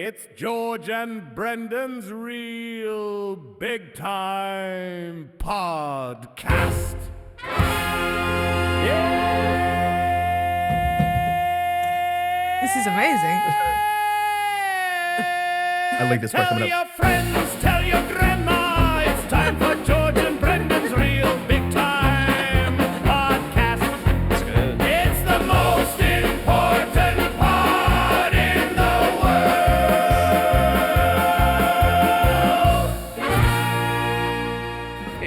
It's George and Brendan's real big time podcast. This is amazing. I like this part Tell coming your up. friends, tell your grandma, it's time for George and Brendan's real big time podcast. That's good. It's the most important part in the world.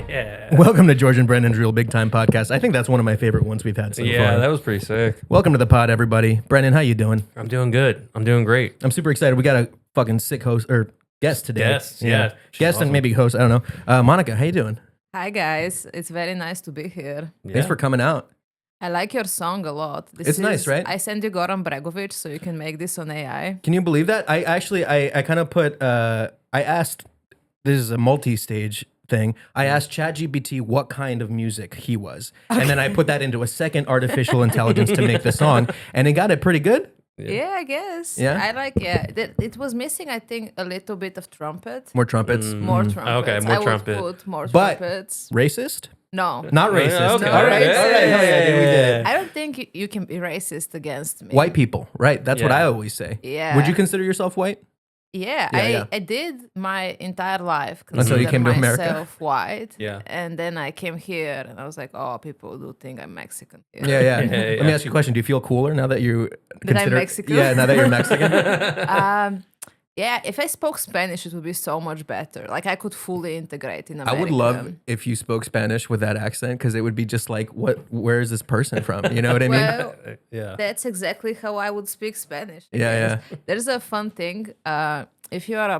Yeah. Welcome to George and Brendan's Real Big Time Podcast. I think that's one of my favorite ones we've had so Yeah, far. that was pretty sick. Welcome to the pod, everybody. Brendan, how you doing? I'm doing good. I'm doing great. I'm super excited. We got a fucking sick host or guest today. Guest, yeah. She's Guest awesome. and maybe host. I don't know. Monika, how you doing? Hi guys, it's very nice to be here. Thanks for coming out. I like your song a lot. It's nice, right? I sent you Goran Bregovic so you can make this on AI. Can you believe that? I kind of put, I asked, this is a multi-stage thing. I asked ChatGPT what kind of music he was. And then I put that into a second artificial intelligence to make the song. And it got it pretty good. Yeah, I guess. Yeah? I like, it was missing, I think, a little bit of trumpet. More trumpets. More trumpets. Okay, more I trumpet. would put more But- trumpets. Racist? No. Not racist. okay. All right. Yeah, All right. Hell yeah, dude, we did it. I don't think you can be racist against me. White people, right? That's what Yeah. I always say. Yeah. Would you consider yourself white? Yeah, Yeah. I did my entire life Until you consider came to America? myself white. Yeah. And then I came here and I was like, oh, people do think I'm Mexican here. Yeah, yeah. Yeah, Let yeah. me ask you a question. Do you feel cooler now that you consider Mexican? Yeah, now that you're Mexican. Yeah, if I spoke Spanish, it would be so much better. Like I could fully integrate in I America. would love if you spoke Spanish with that accent because it would be just like, where is this person from? You know what I mean? Well, Yeah. that's exactly how I would speak Spanish. I Yeah, guess. There's a fun thing. If you are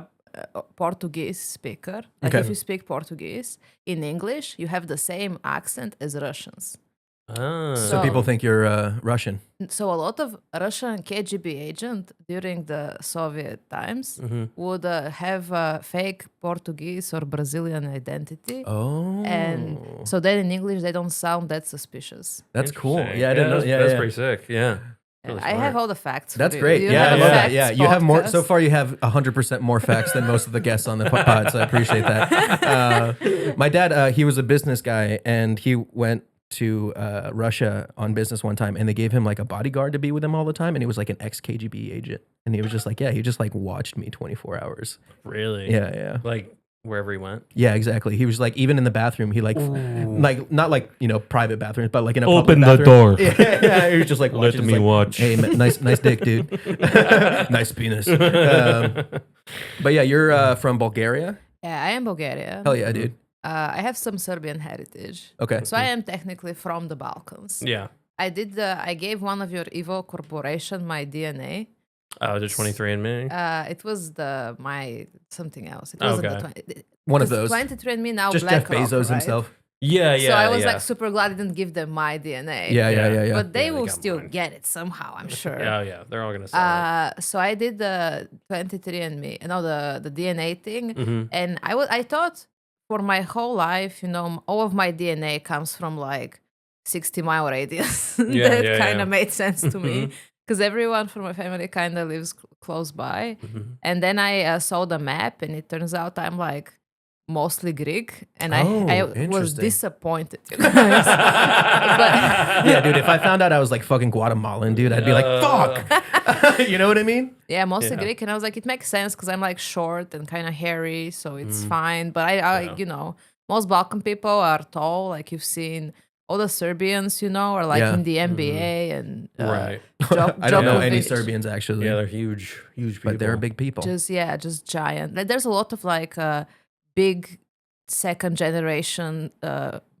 a Portuguese speaker, like Okay. if you speak Portuguese in English, you have the same accent as Russians. Ah. So people think you're Russian. So a lot of Russian KGB agent during the Soviet times would have a fake Portuguese or Brazilian identity. Oh. And so then in English, they don't sound that suspicious. That's cool. Interesting. Yeah, I didn't know. That's, Yeah, that's yeah. pretty sick. Yeah. Really I have smart. all the facts. for That's you. great. You Yeah, have a yeah, facts yeah. You have more. So podcast. far, you have 100% more facts than most of the guests on the pod. So I appreciate that. My dad, he was a business guy, and he went to Russia on business one time, and they gave him like a bodyguard to be with him all the time, and he was like an ex-KGB agent, and he was just like, yeah, he just like watched me 24 hours. Really? Yeah, yeah. Like wherever he went. Yeah, exactly. He was like, even in the bathroom, he like not like, you know, private bathrooms, but like in a Open public the bathroom. door. Yeah, yeah, he was just like Let watching. me just like, watch. Hey, nice dick, dude. Nice penis. But yeah, you're from Bulgaria. Yeah, I am Bulgaria. Hell yeah, dude. I have some Serbian heritage. Okay. So I am technically from the Balkans. Yeah. I gave one of your Evo corporation my DNA. Oh, the 23andMe. It was my something else. It Oh, wasn't okay. the 20. One of those. 23andMe now Just Jeff BlackRock, Bezos right? himself. Yeah, yeah. So I was yeah. like super glad I didn't give them my DNA. Yeah. But they Yeah, they will got still mine. get it somehow, I'm sure. Yeah, yeah. They're all gonna sell it. So I did the 23andMe, the DNA thing, Mm-hmm. and I thought for my whole life, you know, all of my DNA comes from like 60-mile radius. Yeah, That yeah, kind yeah. of made sense to me because everyone from my family kind of lives close by. Mm-hmm. And then I saw the map, and it turns out I'm like mostly Greek, and I was interesting. disappointed. You guys. But Yeah, dude. If I found out I was like fucking Guatemalan, dude, I'd be like, fuck. You know what I mean? yeah, mostly Yeah. Greek, and I was like, it makes sense because I'm like short and kind of hairy, so it's Mm. fine. But I Yeah. you know, most Balkan people are tall. Like you've seen all the Serbians, you know, are like Yeah. in the NBA and Right. I don't know any Djokovic. Serbians actually. Yeah, they're huge people. but they're big people. Just giant. Like, there's a lot of like big second generation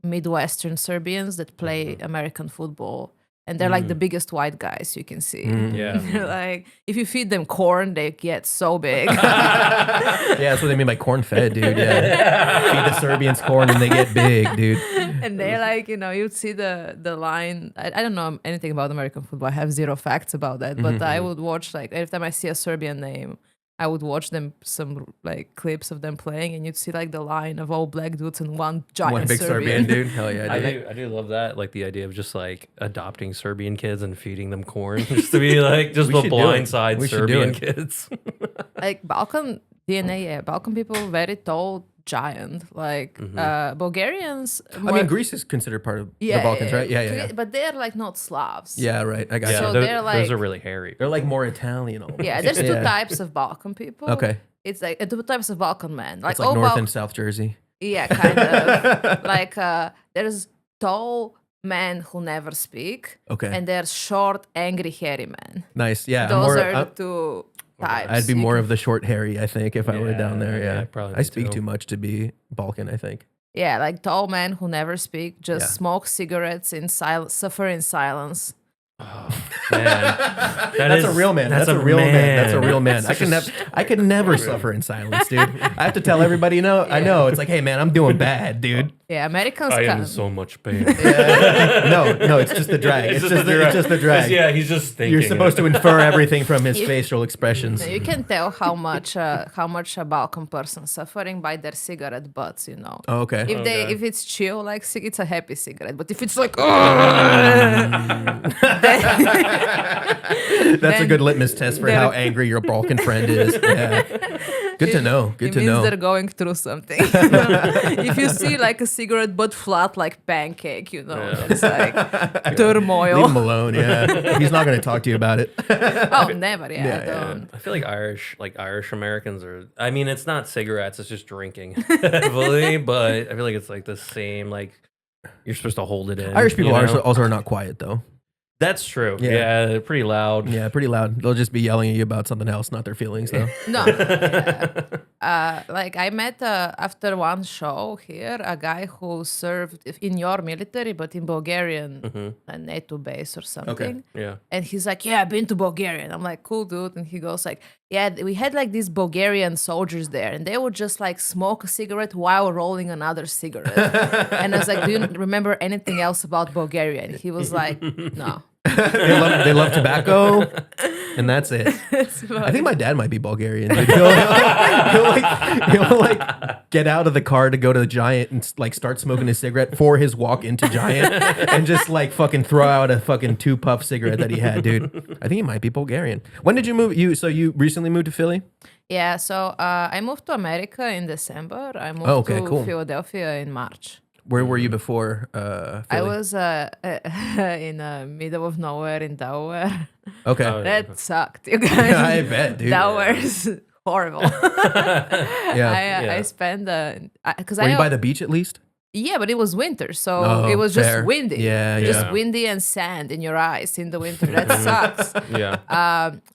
Midwestern Serbians that play American football. And they're like the biggest white guys you can see. Yeah. They're like, if you feed them corn, they get so big. Yeah, that's what they mean by corn fed, dude. Yeah. Feed the Serbians corn and they get big, dude. And they're like, you know, you'd see the line. I don't know anything about American football. I have zero facts about that. But I would watch, like, every time I see a Serbian name, I would watch them some like clips of them playing, and you'd see like the line of all black dudes and one giant One big Serbian dude. Hell yeah, dude. I do love that, like the idea of just like adopting Serbian kids and feeding them corn, just to be like just We the should do it. blindside We should do Serbian it. kids. like Balkan DNA, yeah, Balkan people very tall, giant. Like Bulgarians. I mean, Greece is considered part of the Balkans, right? Yeah. But they're like not Slavs. Yeah, right. I got Yeah, you. So those, they're like- those are really hairy. They're like more Italian. Almost. Yeah, there's two types of Balkan people. Okay. It's like two types of Balkan men. It's like North and South Jersey. Yeah, kind of. Like there's tall men who never speak. Okay. And there's short, angry, hairy men. Nice. Yeah. Those are the two types. I'd be You more can- of the short hairy, I think, if I were down there. Yeah. probably I speak too. too much to be Balkan, I think. Yeah, like tall men who never speak, just Yeah. smoke cigarettes in silence, suffer in silence. Man, That's a real man. That's a real man. That's a real man. I could never suffer in silence, dude. I have to tell everybody, I know. It's like, hey man, I'm doing bad, dude. Yeah, Americans I am can. in so much pain. No, it's just the drag. It's just the drag. Yeah, he's just thinking. You're supposed to infer everything from his facial expressions. You can tell how much a Balkan person suffering by their cigarette butts, you know. Oh, okay. If it's chill, like it's a happy cigarette. But if it's like, That's a good litmus test for how angry your Balkan friend is. Yeah. Good to know. Good it to means know. they're going through something. If you see like a cigarette butt flat like pancake, you know, it's like turmoil. Leave him alone. Yeah. He's not going to talk to you about it. Oh, never. Yeah, Yeah, don't. I feel like Irish Americans are. I mean, it's not cigarettes; it's just drinking heavily. But I feel like it's like the same. Like you're supposed to hold it in. Irish people you know? also are not quiet, though. That's true. Yeah. Yeah, they're pretty loud. Yeah, pretty loud. They'll just be yelling at you about something else, not their feelings, though. No. Yeah. Like I met after one show here a guy who served in your military, but in Bulgarian NATO base or something. Yeah. And he's like, "Yeah, I've been to Bulgaria." And I'm like, "Cool, dude." And he goes like, "Yeah, we had like these Bulgarian soldiers there, and they would just like smoke a cigarette while rolling another cigarette." And I was like, "Do you remember anything else about Bulgaria?" And he was like, "No." They love tobacco, and that's it. I think my dad might be Bulgarian. Dude. He'll like get out of the car to go to the Giant and like start smoking a cigarette for his walk into Giant, and just like fucking throw out a fucking 2-puff cigarette that he had, dude. I think he might be Bulgarian. When did you move? You recently moved to Philly? Yeah, so I moved to America in December. I moved to Philadelphia in March. Where were you before Philly? I was in the middle of nowhere in Delaware. Okay. That sucked, you guys. I bet, dude. Delaware's horrible. Yeah. I spent because Were you by the beach at least? Yeah, but it was winter, so Oh, it was fair. just windy. Yeah, just yeah. windy and sand in your eyes in the winter. That sucks. Yeah.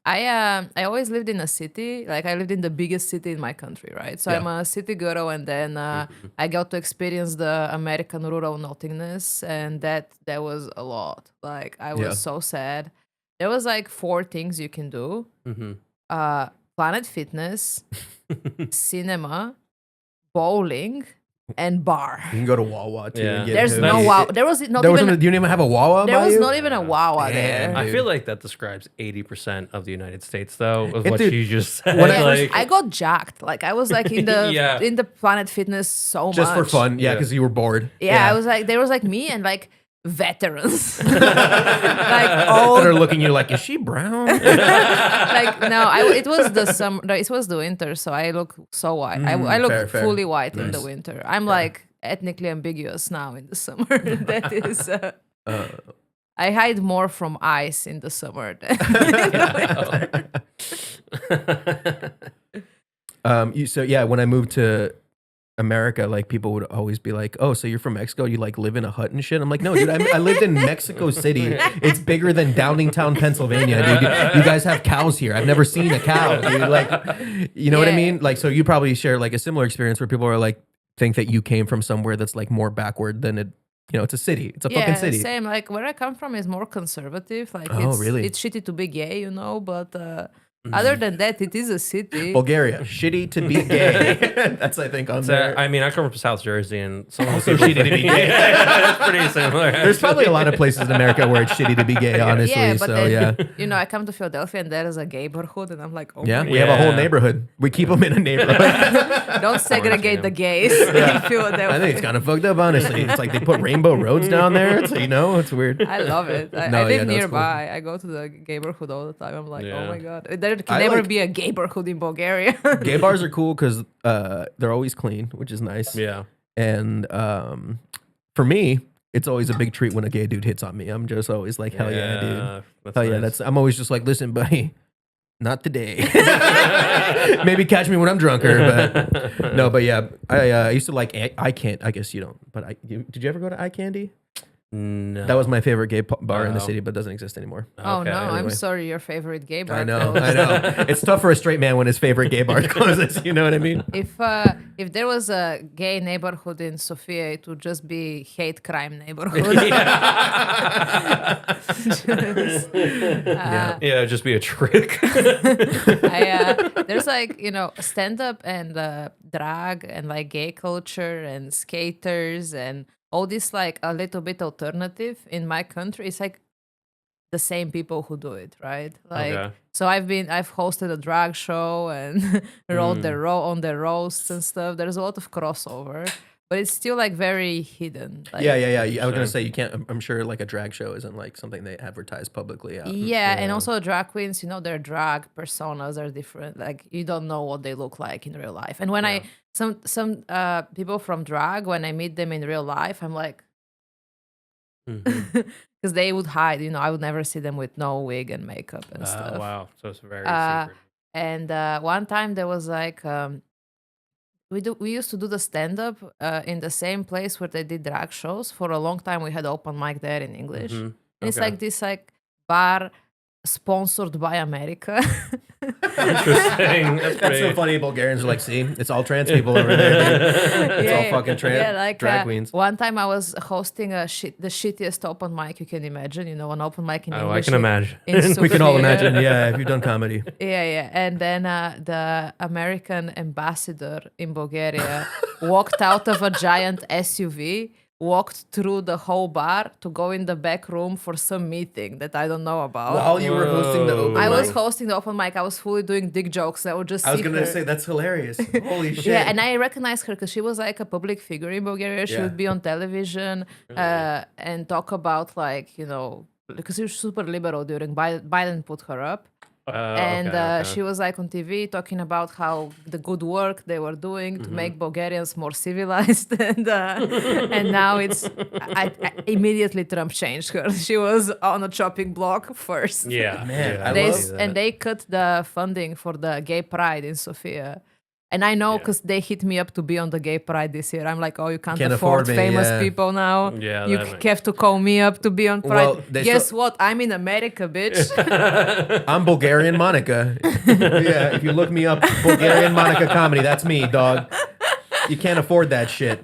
I always lived in a city. Like I lived in the biggest city in my country, right? So Yeah. I'm a city girl, and then I got to experience the American rural nothingness, and that was a lot. Like I was Yeah. so sad. There was like 4 things you can do: Mm-hmm. Planet Fitness, cinema, bowling, and bar. You can go to Wawa too. Yeah. And get There's hoodies. no wow. There was not There was even. you didn't even have a Wawa. There by was you? not even a Wawa Damn, there. dude. I feel like that describes 80% of the United States, though, of It what did- you just said. when I Yeah, like, I got jacked. Like I was like in the Yeah. in the Planet Fitness so much. Just for fun, yeah, Yeah. because you were bored. Yeah, I was like there was like me and like veterans. like That old are looking at you like, is she brown? like no, it was the summer. No, it was the winter, so I look so white. I look fair, fair. fully white in the Nice. winter. I'm like ethnically ambiguous now in the summer. That is. I hide more from ice in the summer than in the winter. So yeah, when I moved to America, like people would always be like, "Oh, so you're from Mexico? You like live in a hut and shit?" I'm like, "No, dude, I lived in Mexico City. It's bigger than Downingtown, Pennsylvania, dude. You guys have cows here. I've never seen a cow, dude. Like, you know what I Yeah. mean? Like, so you probably share like a similar experience where people are like think that you came from somewhere that's like more backward than it. You know, it's a city. It's a fucking city. Same. Like where I come from is more conservative. Like Oh, really? it's shitty to be gay, you know, but other than that, it is a city. Bulgaria, shitty to be gay. That's I think on So, there. I mean, I come from South Jersey, and some of the Also people shitty to be gay. Yeah, it's pretty similar. There's probably a lot of places in America where it's shitty to be gay, honestly. yeah, but so then, yeah. you know, I come to Philadelphia and there is a neighborhood, and I'm like, oh, Yeah, my we have a whole Yeah. neighborhood. We keep them in a neighborhood. God, don't segregate the gays in Philadelphia. I think it's kind of fucked up, honestly. It's like they put rainbow roads down there. So, you know, it's weird. I love it. I No, live yeah, no, it's cool. nearby. I go to the neighborhood all the time. I'm like, oh Yeah. my god. There there can I never like- be a neighborhood in Bulgaria. Gay bars are cool because they're always clean, which is nice. Yeah. And for me, it's always a big treat when a gay dude hits on me. I'm just always like, hell yeah, dude. That's Hell yeah, nice. I'm always just like, listen, buddy, not today. Maybe catch me when I'm drunker, but no, but yeah, I used to like I can't. I guess you don't, but did you ever go to Eye Candy? No. That was my favorite gay bar in the No. city, but doesn't exist anymore. Oh Okay. no, I'm anyway. sorry, your favorite gay bar. I know, closed. I know. It's tough for a straight man when his favorite gay bar closes. You know what I mean? If there was a gay neighborhood in Sofia, it would just be hate crime neighborhood. Yeah. Yeah, it'd just be a trick. There's like stand up and drag and like gay culture and skaters and all this like a little bit alternative in my country. It's like the same people who do it, right? Like Okay. so I've hosted a drag show and wrote on the roasts and stuff. There's a lot of crossover, but it's still like very hidden. Like, Yeah. I was gonna Sure. say you can't. I'm sure like a drag show isn't like something they advertise publicly out. Yeah, and also drag queens, their drag personas are different. Like you don't know what they look like in real life. And when some people from drag, when I meet them in real life, I'm like, Mhm. because they would hide. I would never see them with no wig and makeup and stuff. Wow. So it's very Uh, secret. And one time there was like we used to do the stand up in the same place where they did drag shows. For a long time, we had open mic there in English. Mhm. And it's Okay. like this like bar sponsored by America. Interesting. That's That's so pretty. funny. Bulgarians are like, see, it's all trans people over there. Dude. It's all fucking trans like drag queens. one time I was hosting the shittiest open mic you can imagine. An open mic in Oh, I English. can imagine. We can all Sofia. imagine. Yeah, if you've done comedy. Yeah. And then the American ambassador in Bulgaria walked out of a giant SUV, walked through the whole bar to go in the back room for some meeting that I don't know about. While you were hosting the open I was mic? hosting the open mic. I was fully doing dick jokes. I would just I was see gonna her. say that's hilarious. Holy shit. Yeah, and I recognized her because she was like a public figure in Bulgaria. She Yeah. would be on television and talk about like because she was super liberal during Biden put her up. And Okay. she was like on TV talking about how the good work they were doing to Mm-hmm. make Bulgarians more civilized, and now it's I immediately Trump changed her. She was on a chopping block first. Yeah. Man, yeah, I They love s- and they cut the funding for the gay pride in Sofia. And I know because they hit me up to be on the gay pride this year. I'm like, oh, you can't afford afford me, famous yeah. people now. Yeah, You that makes- have to call me up to be on pride. Well, they Guess still- what? I'm in America, bitch. I'm Bulgarian Monica. Yeah, if you look me up, Bulgarian Monica comedy, that's me, dog. You can't afford that shit.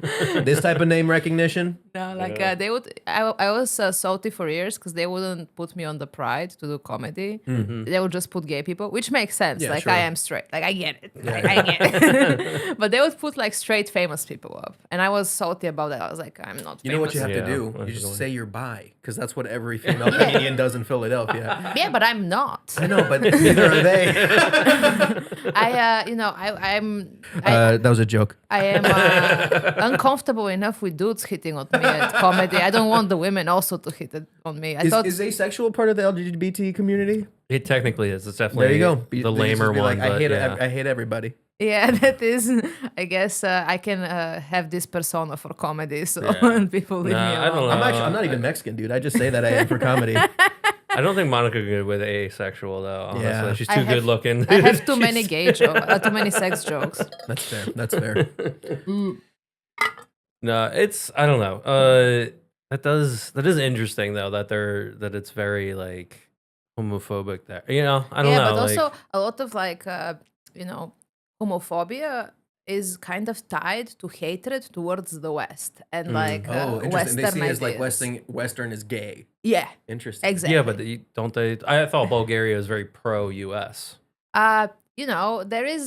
This type of name recognition. No, like they would. I was salty for years because they wouldn't put me on the Pride to do comedy. They would just put gay people, which makes sense. Yeah, like sure. I am straight. Like I get it. I get it. But they would put like straight famous people up, and I was salty about that. I was like, I'm not. You know what you have Yeah, to do? that's You just annoying. say you're bi, because that's what every female comedian does in Philadelphia. Yeah, but I'm not. I know, but neither are they. That was a joke. I am uncomfortable enough with dudes hitting on me at comedy. I don't want the women also to hit it on me. I thought Is asexual part of the LGBT community? It technically is. It's definitely There you go. the They just lamer be one. like, but yeah. I hate everybody. yeah, that is. I guess I can have this persona for comedy, so Yeah. people leave Nah, me I don't alone. know. I'm not even Mexican, dude. I just say that I am for comedy. I don't think Monica good with asexual though. Honestly, Yeah. she's I too have- good looking. I have too many gay jokes, too many sex jokes. That's fair. That's fair. No, it's I don't know. That is interesting though that it's very like homophobic there. I don't know. But like, also a lot of like homophobia is kind of tied to hatred towards the West and like Oh, interesting. Western They see it as like ideas. Western is gay. Yeah, Interesting. exactly. yeah, but don't they? I thought Bulgaria was very pro-U.S. There is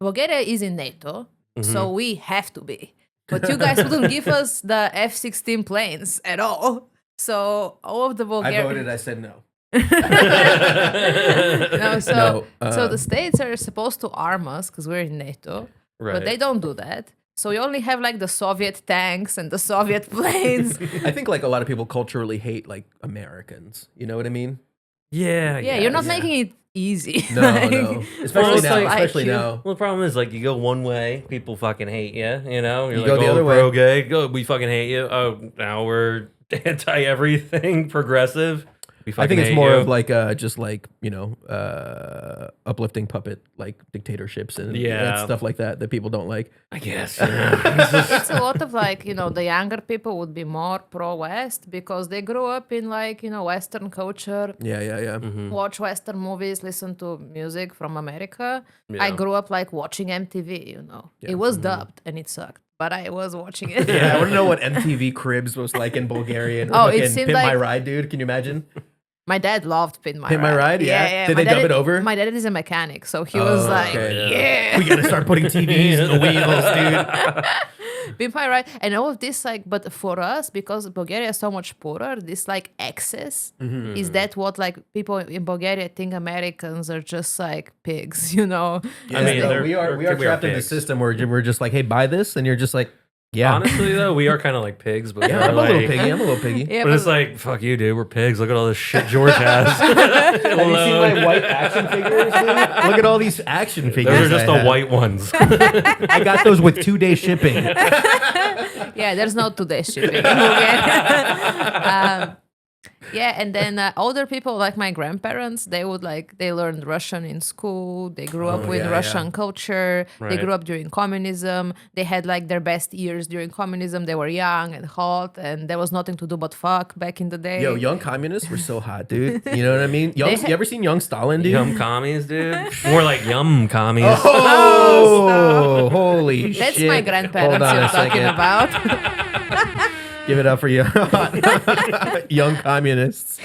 Bulgaria is in NATO, Mm-hmm. so we have to be. But you guys wouldn't give us the F-16 planes at all. So all of the I Bulgarian voted. I said no. no, so No, so the states are supposed to arm us because we're in NATO, Right. but they don't do that. So you only have like the Soviet tanks and the Soviet planes. I think like a lot of people culturally hate like Americans. You know what I mean? Yeah, Yeah, you're not making it easy. No, Like, no. Especially it's now. like- Especially you. now. Well, the problem is like you go one way, people fucking hate you. You know, you're You like, go the oh, other way. pro gay, go, we fucking hate you. Oh, now we're anti everything, progressive. We I fucking think it's hate more you. of like just like uplifting puppet like dictatorships and Yeah. stuff like that people don't like. I guess. Yeah. It's a lot of like, the younger people would be more pro-West because they grew up in like, Western culture, Yeah. watch Western movies, listen to music from America. I Yeah. grew up like watching MTV, It was dubbed and it sucked, but I was watching it. Yeah, I want to know what MTV Cribs was like in Bulgaria and Oh, it fucking seemed Pimp My like- Ride, dude. Can you imagine? My dad loved Pin My Pin My Ride, yeah? Did My they dad dub it over? My dad is a mechanic, so he was like, okay. yeah. We gotta start putting TVs in the wheels, dude. Pimp My Ride, and all of this, like, but for us, because Bulgaria is so much poorer, this like excess Mm-hmm. is that what like people in Bulgaria think Americans are just like pigs, I mean, No, they're- we are they're- trapped in the pigs. system where we're just like, hey, buy this, and you're just like, yeah, Honestly, though, we are kind of like pigs, but yeah, we're I'm a little like- piggy. I'm a little piggy. Yeah, But it's but like, fuck you, dude. We're pigs. Look at all this shit George has. Have you seen my white action figures, dude? Look at all these action figures. Those are just I the have. white ones. I got those with 2-day shipping. yeah, there's no today shipping in Bulgaria. Yeah, and then older people like my grandparents, they learned Russian in school. They grew up with yeah, Russian culture. They Right. grew up during communism. They had like their best years during communism. They were young and hot, and there was nothing to do but fuck back in the day. Yo, young communists were so hot, dude. You know what I mean? You ever seen Young Stalin, dude? Yum commies, dude. More like yum commies. Oh, holy That's shit. my grandparents Hold on you're a talking second. about. Give it up for you. Young communists.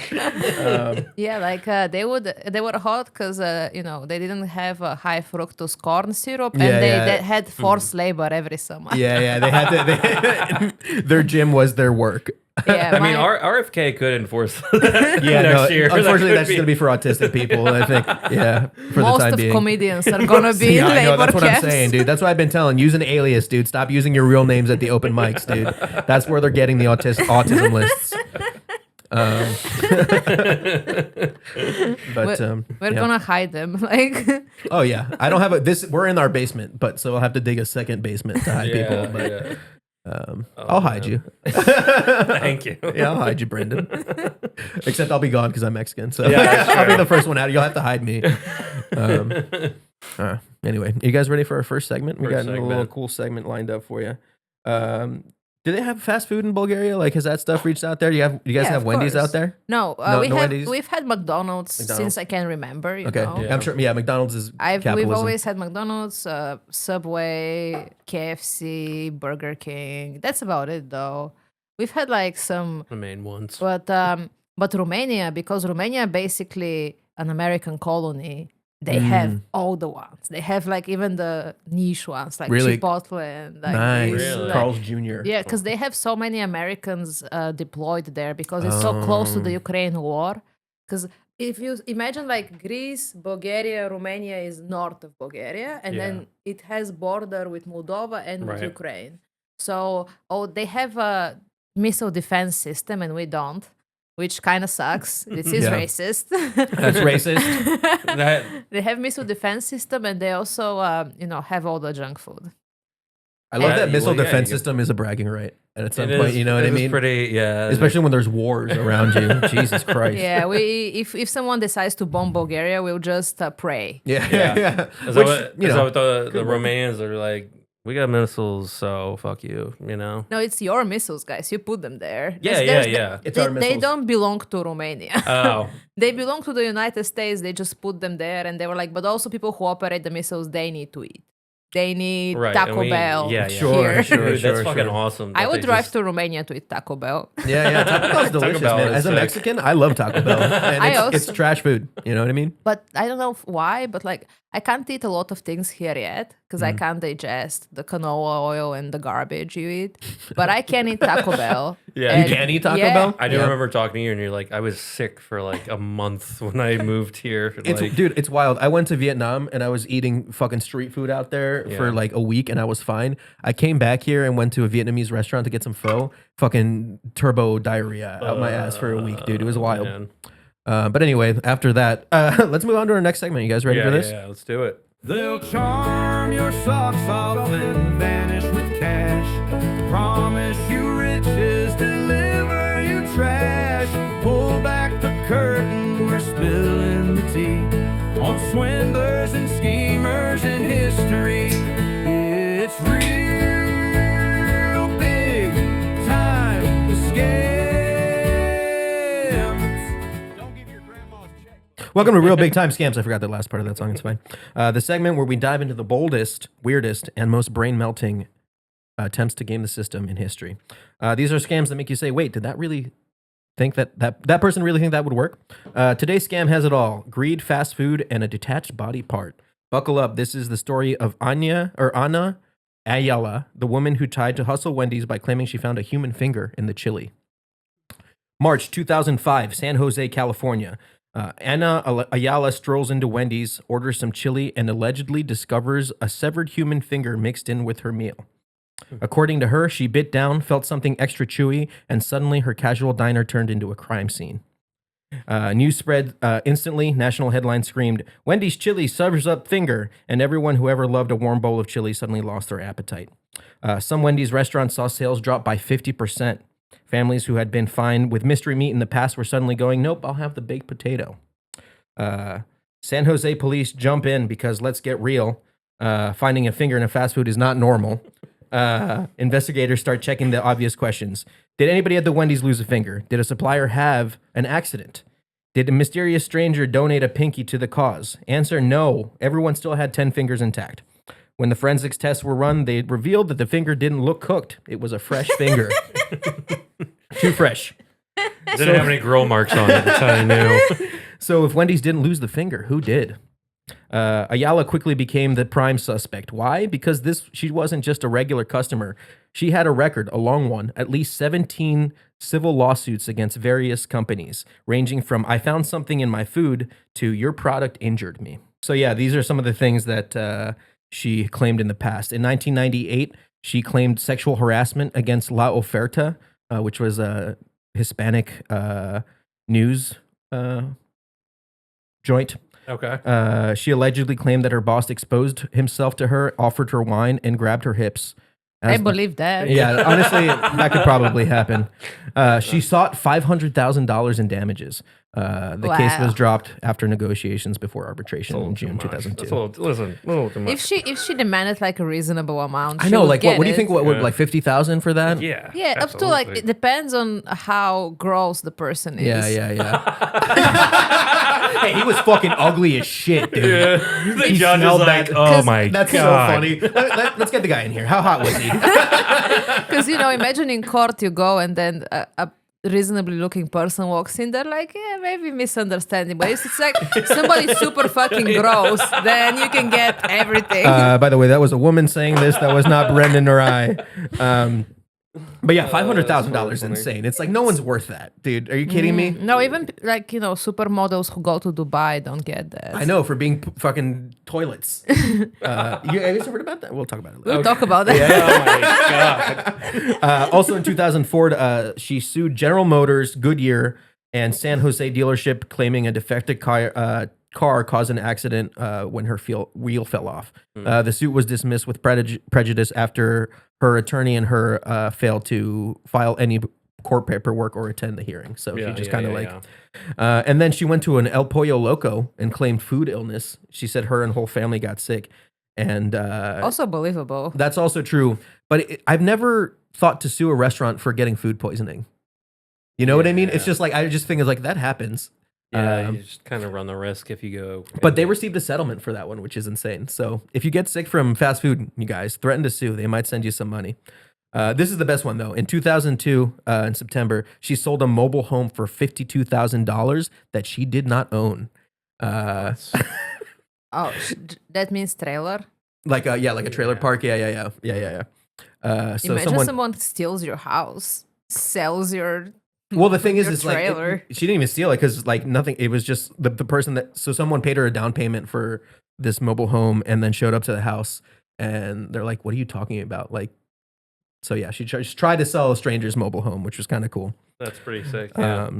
Yeah, like they were hot because they didn't have a high fructose corn syrup, and Yeah, they yeah. had forced labor every summer. Yeah, they had to. Their gym was their work. Yeah, I mean, my- RFK could enforce that Yeah, next no, year. unfortunately, That that's could just going to be for autistic people, I think. Yeah, for most the time of being. comedians are gonna be Yeah, in I know, labor that's what I'm camps. saying, dude. That's what I've been telling. Use an alias, dude. Stop using your real names at the open mics, dude. That's where they're getting the autism lists. But We're yeah. gonna hide them. Like, Oh yeah, I don't have this. We're in our basement, but so I'll have to dig a second basement to hide Yeah, people. But yeah. I'll hide you. Thank you. Yeah, I'll hide you, Brendan. Except I'll be gone because I'm Mexican, so Yeah, I'll be the first one out. You'll have to hide me. Anyway, you guys ready for our first segment? We First got a little segment. cool segment lined up for you. Do they have fast food in Bulgaria? Like, has that stuff reached out there? You guys Yeah, have of Wendy's course. out there? no, No Wendy's? we've had McDonald's since I can remember. You Okay, know? Yeah. I'm sure. Yeah, McDonald's is We've capitalism. always had McDonald's, Subway, KFC, Burger King. That's about it, though. We've had like some, The main ones. but Romania, because Romania basically an American colony. They have all the ones. They have like even the niche ones, like Really? Chipotle and like Nice, these, Really? like- Carl's Jr. yeah, because they have so many Americans deployed there because it's so close to the Ukraine war. Because if you imagine like Greece, Bulgaria, Romania is north of Bulgaria, and then it has border with Moldova and with Right. Ukraine. So they have a missile defense system, and we don't, which kind of sucks. This is Yeah. racist. That's racist. That They have missile defense system, and they also have all the junk food. I love Yeah, that missile well, yeah, defense you can- system is a bragging right. And at some it point, is- you know what I it is mean? Pretty, yeah. Especially when there's wars around you. Jesus Christ. Yeah, if someone decides to bomb Bulgaria, we'll just pray. Yeah. Yeah. Is Which, that what, you is know, that what the Romanians are like? We got missiles, so fuck you. You know. No, it's your missiles, guys. You put them there. Yeah, yeah. It's our They missiles. don't belong to Romania. Oh, They belong to the United States. They just put them there, and they were like, but also people who operate the missiles, they need to eat. They need right. Taco and we- Bell. Yeah, yeah. Sure, here. sure. Dude, that's fucking awesome. I that would they drive just- to Romania to eat Taco Bell. Yeah. Taco Bell's delicious, Bell man. is As a sick. Mexican, I love Taco Bell. And I it's also- trash food. You know what I mean? But I don't know why, but like I can't eat a lot of things here yet because Mm. I can't digest the canola oil and the garbage you eat. But I can eat Taco Bell. Yeah. And- You can eat Taco yeah. Bell? I do Yeah. remember talking to you, and you're like, I was sick for like a month when I moved here. It's like, dude, it's wild. I went to Vietnam and I was eating fucking street food out there for Yeah. like a week and I was fine. I came back here and went to a Vietnamese restaurant to get some pho. Fucking turbo diarrhea out my ass for a week, dude. It was wild. man. But anyway, after that, let's move on to our next segment. You guys ready for this? Yeah, let's do it. They'll charm your socks off and vanish with cash. Promise you riches, deliver you trash. Pull back the curtain, we're spilling the tea on swindlers and schemers in history. It's real big time scams. Don't give your grandma's check. Welcome to Real Big Time Scams. I forgot the last part of that song. It's fine. The segment where we dive into the boldest, weirdest, and most brain-melting attempts to game the system in history. These are scams that make you say, wait, did that really think that person really think that would work? Today's scam has it all. Greed, fast food, and a detached body part. Buckle up. This is the story of Ana Ayala, the woman who tried to hustle Wendy's by claiming she found a human finger in the chili. March 2005, San Jose, California. Ana Ayala strolls into Wendy's, orders some chili, and allegedly discovers a severed human finger mixed in with her meal. According to her, she bit down, felt something extra chewy, and suddenly her casual diner turned into a crime scene. News spread instantly. National headlines screamed, "Wendy's chili serves up finger," and everyone who ever loved a warm bowl of chili suddenly lost their appetite. Some Wendy's restaurants saw sales drop by 50%. Families who had been fine with mystery meat in the past were suddenly going, nope, I'll have the baked potato. San Jose police jump in because, let's get real, finding a finger in a fast food is not normal. Investigators start checking the obvious questions. Did anybody at the Wendy's lose a finger? Did a supplier have an accident? Did a mysterious stranger donate a pinky to the cause? Answer, no. Everyone still had 10 fingers intact. When the forensics tests were run, they revealed that the finger didn't look cooked. It was a fresh finger. Too fresh. Didn't have any grill marks on it. That's how I knew. So if Wendy's didn't lose the finger, who did? Ayala quickly became the prime suspect. Why? Because she wasn't just a regular customer. She had a record, a long one, at least 17 civil lawsuits against various companies, ranging from "I found something in my food" to "your product injured me." So yeah, these are some of the things that she claimed in the past. In 1998, she claimed sexual harassment against La Oferta, which was a Hispanic news joint. Okay. She allegedly claimed that her boss exposed himself to her, offered her wine, and grabbed her hips. I believe that. Yeah, honestly, that could probably happen. She sought $500,000 in damages. The case was dropped after negotiations before arbitration in June 2002. That's a little too much. If she demanded like a reasonable amount, I know, she like would what do you get think? it. What would like 50,000 for that? Yeah. Yeah, up to like absolutely. it depends on how gross the person is. Yeah. Hey, he was fucking ugly as shit, dude. Yeah. The He judge is smelled like, that- oh my That's god. so funny. Let's get the guy in here. How hot was he? Because imagine in court you go and then a reasonably looking person walks in, they're like, yeah, maybe misunderstanding, but if it's like somebody super fucking gross, then you can get everything. By the way, that was a woman saying this. That was not Brendan or I. But yeah, $500,000 is insane. It's like no one's worth that, dude. Are you kidding me? No, even like supermodels who go to Dubai don't get that. I know, for being fucking toilets. You guys heard about that? We'll talk about it later. We'll talk about that. Oh my god. Also in 2004, she sued General Motors, Goodyear, and San Jose dealership, claiming a defective car caused an accident when her wheel fell off. The suit was dismissed with prejudice after her attorney and her failed to file any court paperwork or attend the hearing. So she just kind of and then she went to an El Pollo Loco and claimed food illness. She said her and whole family got sick. And Also believable. that's also true. But I've never thought to sue a restaurant for getting food poisoning. You know what I mean? It's just like, I just think it's like that happens. Yeah, you just kind of run the risk if you go. But they received a settlement for that one, which is insane. So if you get sick from fast food, you guys threaten to sue. They might send you some money. This is the best one, though. In 2002, in September, she sold a mobile home for $52,000 that she did not own. Oh, that means trailer. Like a trailer park. Yeah. So Imagine someone steals your house, sells your. Well, the thing is, Your it's like trailer. she didn't even steal it because like nothing. It was just the person that. So someone paid her a down payment for this mobile home and then showed up to the house and they're like, "What are you talking about?" Like, so yeah, she tried to sell a stranger's mobile home, which was kind of cool. That's pretty sick. Yeah.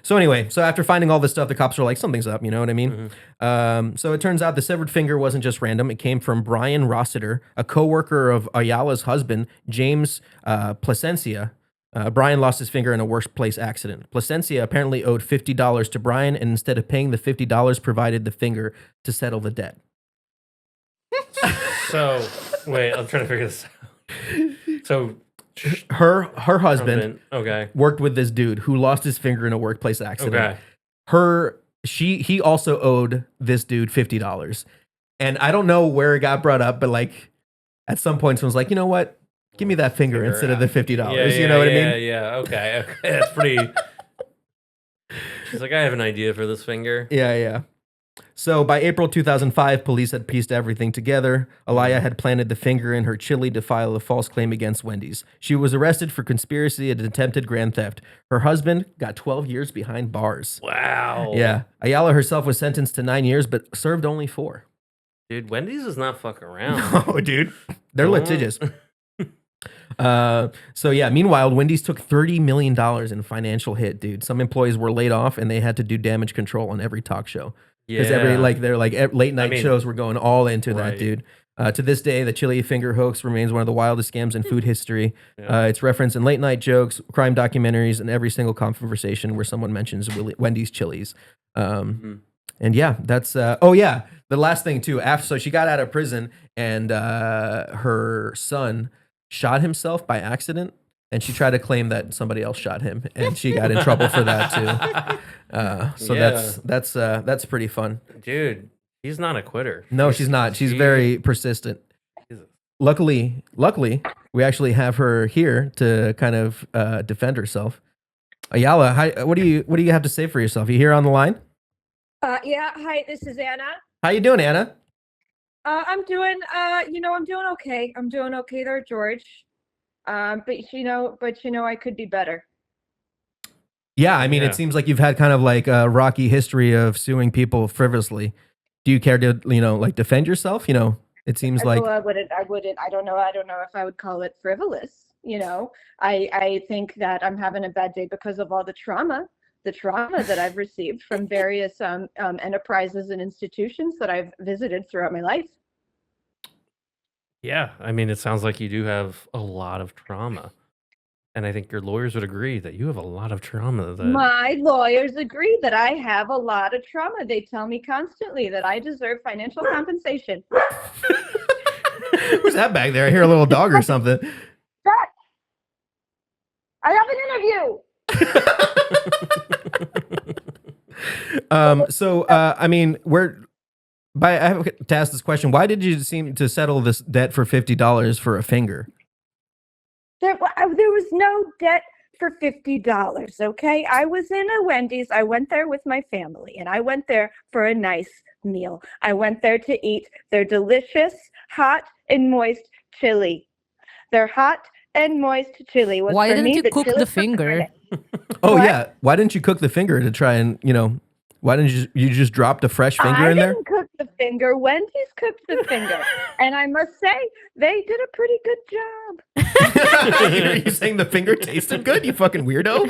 So anyway, so after finding all this stuff, the cops were like, something's up, you know what I mean? So it turns out the severed finger wasn't just random. It came from Brian Rossiter, a co-worker of Ayala's husband, James Plasencia. Brian lost his finger in a workplace accident. Plasencia apparently owed $50 to Brian, and instead of paying the $50, provided the finger to settle the debt. So, wait, I'm trying to figure this out. So, Her husband okay, worked with this dude who lost his finger in a workplace accident. okay. He also owed this dude $50. And I don't know where it got brought up, but like at some point someone's like, you know what? Give me that finger instead of the $50. You know what I mean? Yeah, okay. That's pretty. She's like, I have an idea for this finger. Yeah. So by April 2005, police had pieced everything together. Alaya had planted the finger in her chili to file a false claim against Wendy's. She was arrested for conspiracy and attempted grand theft. Her husband got 12 years behind bars. Wow. Yeah. Ayala herself was sentenced to 9 years, but served only 4. Dude, Wendy's is not fucking around. No, dude. They're litigious. So yeah, meanwhile, Wendy's took $30 million in financial hit, dude. Some employees were laid off and they had to do damage control on every talk show. Because late night shows were going all into that, dude. To this day, the chili finger hoax remains one of the wildest scams in food history. It's referenced in late night jokes, crime documentaries, and every single conversation where someone mentions Wendy's chilies. And yeah, that's the last thing too. So she got out of prison, and her son shot himself by accident, and she tried to claim that somebody else shot him, and she got in trouble for that too. That's pretty fun. Dude, she's not a quitter. No, she's not. She's very persistent. Jesus. Luckily, we actually have her here to kind of defend herself. Ayala, hi, what do you have to say for yourself? You here on the line? Yeah. Hi, this is Anna. How you doing, Anna? I'm doing. I'm doing okay. I'm doing okay there, George. But I could be better. Yeah, I mean, it seems like you've had kind of like a rocky history of suing people frivolously. Do you care to, defend yourself? It seems like I wouldn't. I don't know if I would call it frivolous. I think that I'm having a bad day because of all the trauma that I've received from various enterprises and institutions that I've visited throughout my life. Yeah, I mean, it sounds like you do have a lot of trauma. And I think your lawyers would agree that you have a lot of trauma. My lawyers agree that I have a lot of trauma. They tell me constantly that I deserve financial compensation. Who's that back there? I hear a little dog or something. Shut! I have an interview. I mean, I have to ask this question. Why did you seem to settle this debt for $50 for a finger? There was no debt for $50, okay? I was in a Wendy's. I went there with my family, and I went there for a nice meal. I went there to eat their delicious, hot and moist chili. Their hot and moist chili was Why for didn't me, you cook the finger? Oh, What? yeah. Why didn't you cook the finger to try and, why didn't you just drop the fresh finger in there? I didn't cook the finger. Wendy's cooked the finger. And I must say, they did a pretty good job. Are you saying the finger tasted good, you fucking weirdo?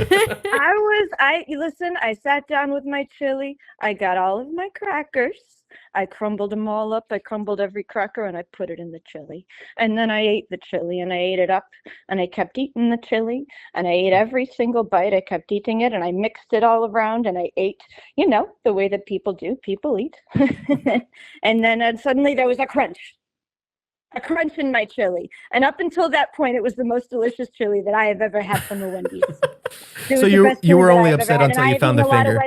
Listen, I sat down with my chili. I got all of my crackers. I crumbled them all up. I crumbled every cracker and I put it in the chili. And then I ate the chili and I ate it up and I kept eating the chili and I ate every single bite. I kept eating it and I mixed it all around and I ate, the way that people do. People eat. And then suddenly there was a crunch in my chili. And up until that point, it was the most delicious chili that I have ever had from a Wendy's. So you were only upset until you found the finger.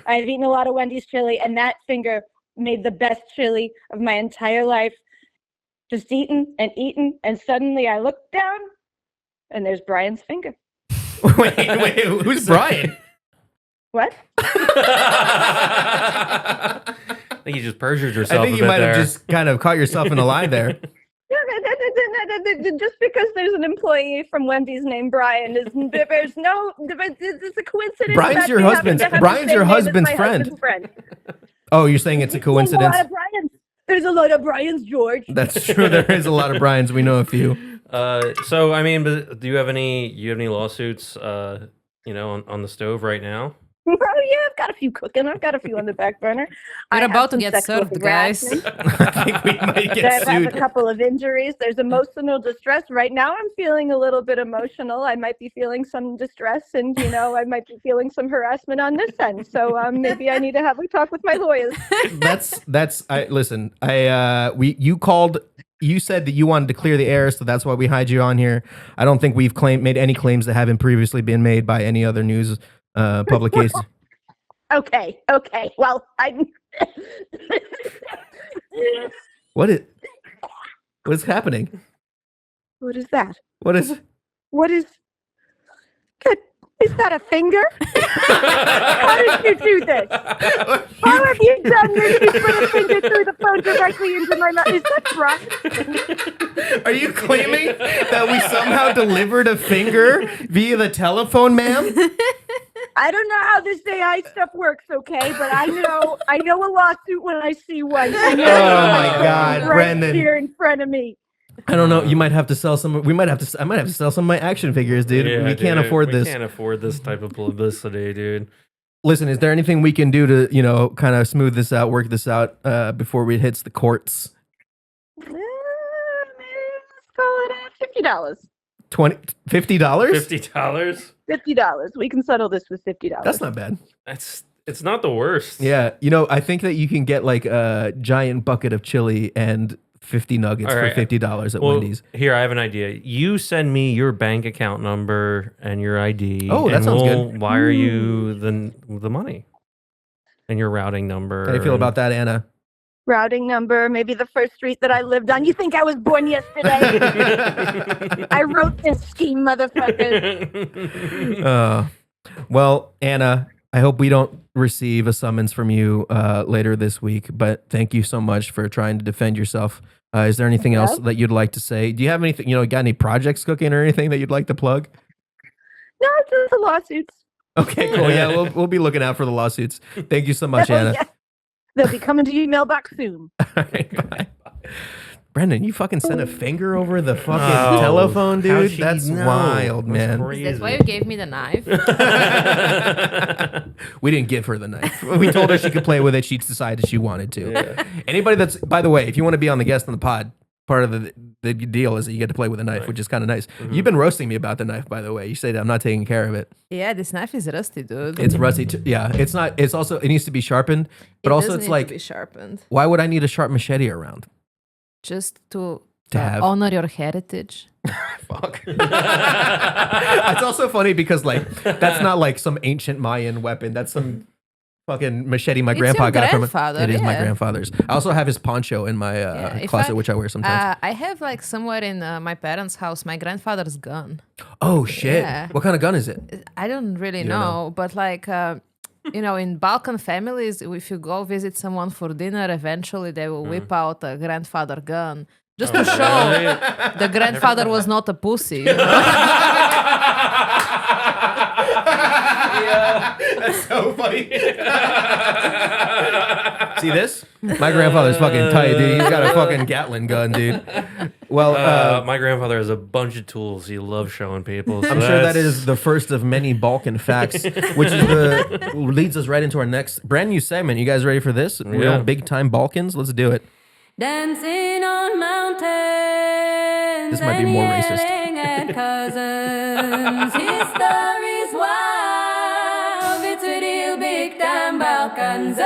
I have eaten a lot of Wendy's chili, and that finger made the best chili of my entire life. Just eating, and suddenly I looked down, and there's Brian's finger. Wait, who's Brian? What? I think you just perjured yourself. I think you might have just kind of caught yourself in a lie there. Just because there's an employee from Wendy's named Brian it's a coincidence. Brian's your husband's friend. Oh, you're saying it's a coincidence? There's a lot of Brians, George. That's true. There is a lot of Brians. We know a few. So I mean, but do you have any lawsuits on the stove right now? Oh yeah, I've got a few cooking. I've got a few on the back burner. I You're have about to some get sexual served, guys. harassment. I think we might I get have a sued. couple of injuries. There's emotional distress. Right now, I'm feeling a little bit emotional. I might be feeling some distress, and I might be feeling some harassment on this end. So maybe I need to have a talk with my lawyers. Listen. You called. You said that you wanted to clear the air, so that's why we had you on here. I don't think we've made any claims that haven't previously been made by any other news publication. Okay. Well, I. What's happening? What is that? What is? What is? Is that a finger? How did you do this? How have you done this? You put a finger through the phone directly into my mouth. Is that right? Are you claiming that we somehow delivered a finger via the telephone, ma'am? I don't know how this AI stuff works, okay? But I know a lawsuit when I see one. I know my God, right Brendan. here in front of me. I don't know. You might have to sell some. I might have to sell some of my action figures, dude. Yeah, we can't dude, afford this. We can't afford this type of publicity, dude. Listen, is there anything we can do to, kind of smooth this out, work this out before it hits the courts? Let's call it $50. $50? $50? $50. We can settle this with $50. That's not bad. It's not the worst. Yeah, I think that you can get like a giant bucket of chili and 50 nuggets All right. for $50 at Well, Wendy's. here, I have an idea. You send me your bank account number and your ID. Oh, that and sounds we'll good. wire you the money and your routing number. How do you feel about that, Anna? Routing number, maybe the first street that I lived on. You think I was born yesterday? I wrote this scheme, motherfucker. Well, Anna, I hope we don't receive a summons from you later this week, but thank you so much for trying to defend yourself. Is there anything else that you'd like to say? Do you have anything, got any projects cooking or anything that you'd like to plug? No, it's just the lawsuits. Okay, cool. Yeah, we'll be looking out for the lawsuits. Thank you so much, Anna. Yeah. They'll be coming to your mailbox soon. All right, bye. Brendan, you fucking sent a finger over the fucking telephone, how'd dude. she That's know? wild, man. That's why you gave me the knife. We didn't give her the knife. We told her she could play with it. She decided she wanted to. Yeah. Anybody that's, by the way, if you want to be on the guest on the pod, part of the deal is that you get to play with a knife, which is kind of nice. Mm-hmm. You've been roasting me about the knife, by the way. You said I'm not taking care of it. Yeah, this knife is rusty, dude. It's rusty. Yeah, it's not. It's also, it needs to be sharpened, but It also does it's need like, to be sharpened why would I need a sharp machete around? just to have. honor your heritage. Fuck. It's also funny because that's not like some ancient Mayan weapon. That's some fucking machete my It's grandpa your got from grandfather, it. Is my yeah. grandfather's. I also have his poncho in my If closet, which I wear sometimes. I have somewhere in my parents' house my grandfather's gun. Oh shit! yeah. What kind of gun is it? I don't really don't know, but in Balkan families, if you go visit someone for dinner, eventually they will whip out a grandfather gun just to show the grandfather was not a pussy. You know? That's so funny. See this? My grandfather's fucking tight, dude. He's got a fucking Gatling gun, dude. Well, my grandfather has a bunch of tools he loves showing people. So I'm sure that is the first of many Balkan facts, which is leads us right into our next brand new segment. You guys ready for this? Real big time Balkans? Let's do it. Dancing on mountains. This might be more racist. And cousins. History's wild. It's a real big time Balkans.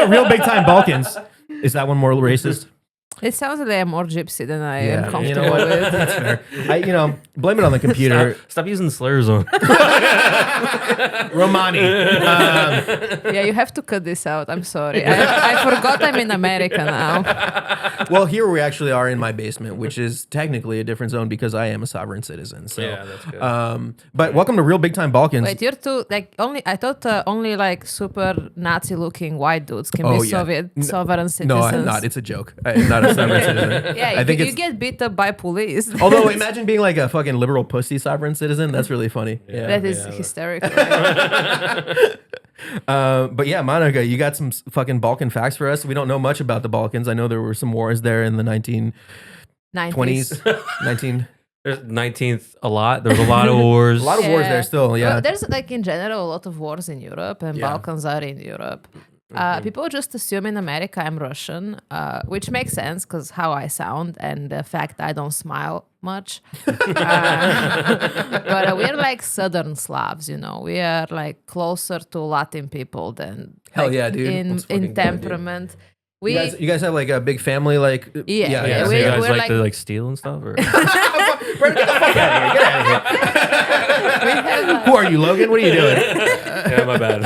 Real big time Balkans. Is that one more racist? It sounds like I'm more gypsy than I Yeah, am you comfortable know what? with. That's fair. Blame it on the computer. Stop using slurs on. Romani. Yeah, you have to cut this out. I'm sorry. I forgot I'm in America now. Well, here we actually are in my basement, which is technically a different zone because I am a sovereign citizen. So, Yeah, that's good. But welcome to Real Big Time Balkans. Wait, you're too I thought only super Nazi looking white dudes can Oh, be yeah. sovereign citizens. No, I'm not. It's a joke. I'm not a sovereign citizen. Yeah, I think you it's. get beat up by police. Although imagine being like a fucking liberal pussy sovereign citizen. That's really funny. Yeah. That is hysterical. But yeah, Monica, you got some fucking Balkan facts for us. We don't know much about the Balkans. I know there were some wars there in the 1920s. 90s. There's 19th a lot. There's a lot of wars. A lot of wars there still. Yeah. Well, there's like in general a lot of wars in Europe, and Yeah. Balkans are in Europe. People just assume in America I'm Russian, which makes sense because how I sound and the fact I don't smile much. But we're like Southern Slavs, you know. We are like closer to Latin people than Hell like, yeah, dude. in Let's fucking go, dude. temperament. We You guys have like a big family, like Yeah, Yeah, yeah, so we- you guys we're like like- to like steal and stuff? Or? Brandon, get the fuck out of here! Get out of here! we have like, Who are you, Logan? What are you doing? Yeah, my bad.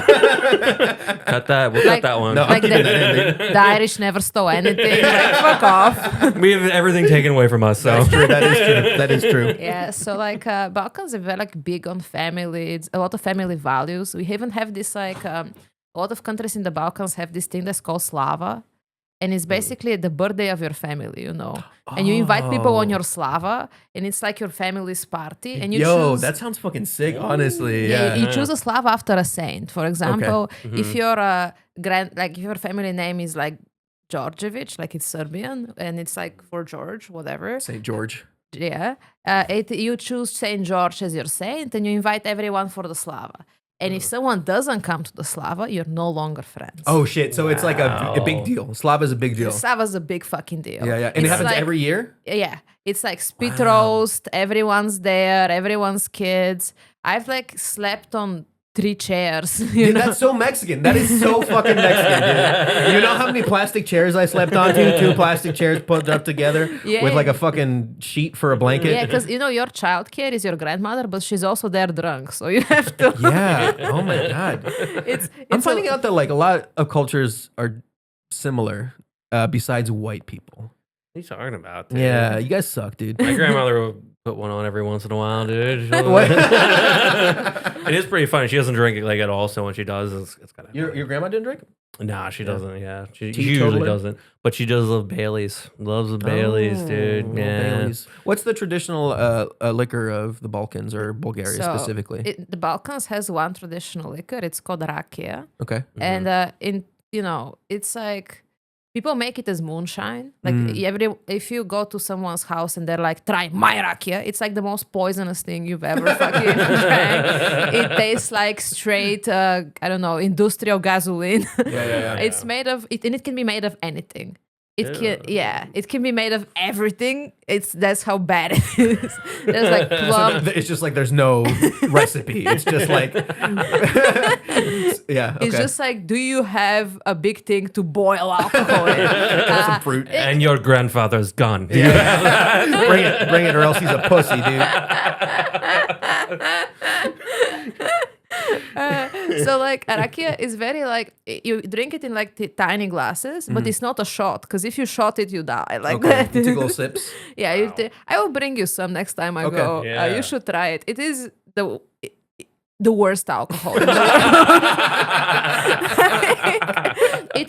Cut that. We'll Like- cut that one. No. like the Irish never stole anything. Like fuck off. We have everything taken away from us. So That's true. That is true. That is true. Yeah, so like Balkans are very like big on family. It's a lot of family values. We even have this like a lot of countries in the Balkans have this thing that's called Slava, and it's basically the birthday of your family, you know. And you invite people on your Slava, and it's like your family's party. And you choose, that sounds fucking sick. Honestly, yeah, yeah. you choose a Slava after a saint. For example, if your if your family name is like Georgievich, like it's Serbian, and it's like for George, whatever. Saint George. Yeah, you choose Saint George as your saint, and you invite everyone for the Slava. And if someone doesn't come to the Slava, you're no longer friends. Oh shit! So it's like a big deal. Slava's a big deal. Slava's a big fucking deal. Yeah, yeah. And it It's happens like- every year. Yeah, it's like spit roast. Everyone's there. Everyone's kids. I've like slept on 3 chairs. You Dude, know? that's so Mexican. That is so fucking Mexican, dude. You know how many plastic chairs I slept on? 2 plastic chairs put up together Yeah. with like a fucking sheet for a blanket. Yeah, because you know your child care is your grandmother, but she's also there drunk, so you have to. Yeah. Oh my god. it's I'm a- finding out that like a lot of cultures are similar, besides white people. what are you talking about? Dude? Yeah, you guys suck, dude. My grandmother will put one on every once in a while, dude. What? It is pretty funny. She doesn't drink it like at all, so when she does, it's kind of. Your grandma didn't drink? Nah, she doesn't. Yeah, she Teetotaler? usually doesn't, but she does love Baileys. Loves the Baileys, dude. Oh, Yeah. Baileys. What's the traditional liquor of the Balkans or Bulgaria So, specifically? the Balkans has one traditional liquor. It's called rakia, Okay. and it's like people make it as moonshine. Like if you go to someone's house and they're like, "Try my rakia," it's like the most poisonous thing you've ever fucking drank. It tastes like straight, I don't know, industrial gasoline. Yeah. It's made of it, and it can be made of anything. It can be made of everything. That's how bad it is. There's like plum. It's just like there's no recipe. It's just like yeah. Okay. It's just like, do you have a big thing to boil alcohol in? some fruit. And your grandfather's gone. bring it, or else he's a pussy, dude. So like rakia is very like you drink it in like tiny glasses, but it's not a shot because if you shot it, you die like Okay. that. You take little sips. Yeah, I will bring you some next time I Okay. go. Yeah. You should try it. It is the worst alcohol in the world.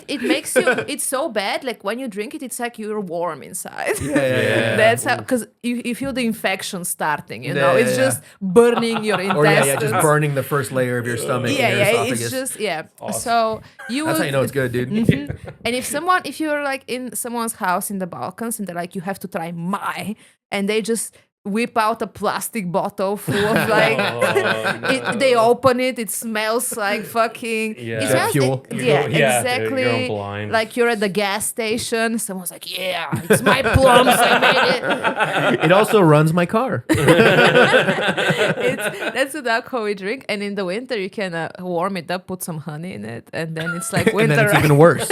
it makes you. It's so bad. Like when you drink it, it's like you're warm inside. Yeah. That's how, because you feel the infection starting. You know, Yeah, it's yeah. just burning your intestines. Or yeah, just burning the first layer of your stomach. and your It's esophagus. just So you That's would, how you know it's good, dude. And if you're like in someone's house in the Balkans and they're like, you have to try my, and they just whip out a plastic bottle full of like, they open it, it smells like fucking, Yeah. it smells, Fuel. yeah, You're going exactly. blind. Like you're at the gas station, someone's like, yeah, it's my plums, I made it. It also runs my car. That's the alcohol we drink, and in the winter you can warm it up, put some honey in it, and then it's like And winter. then it's even worse.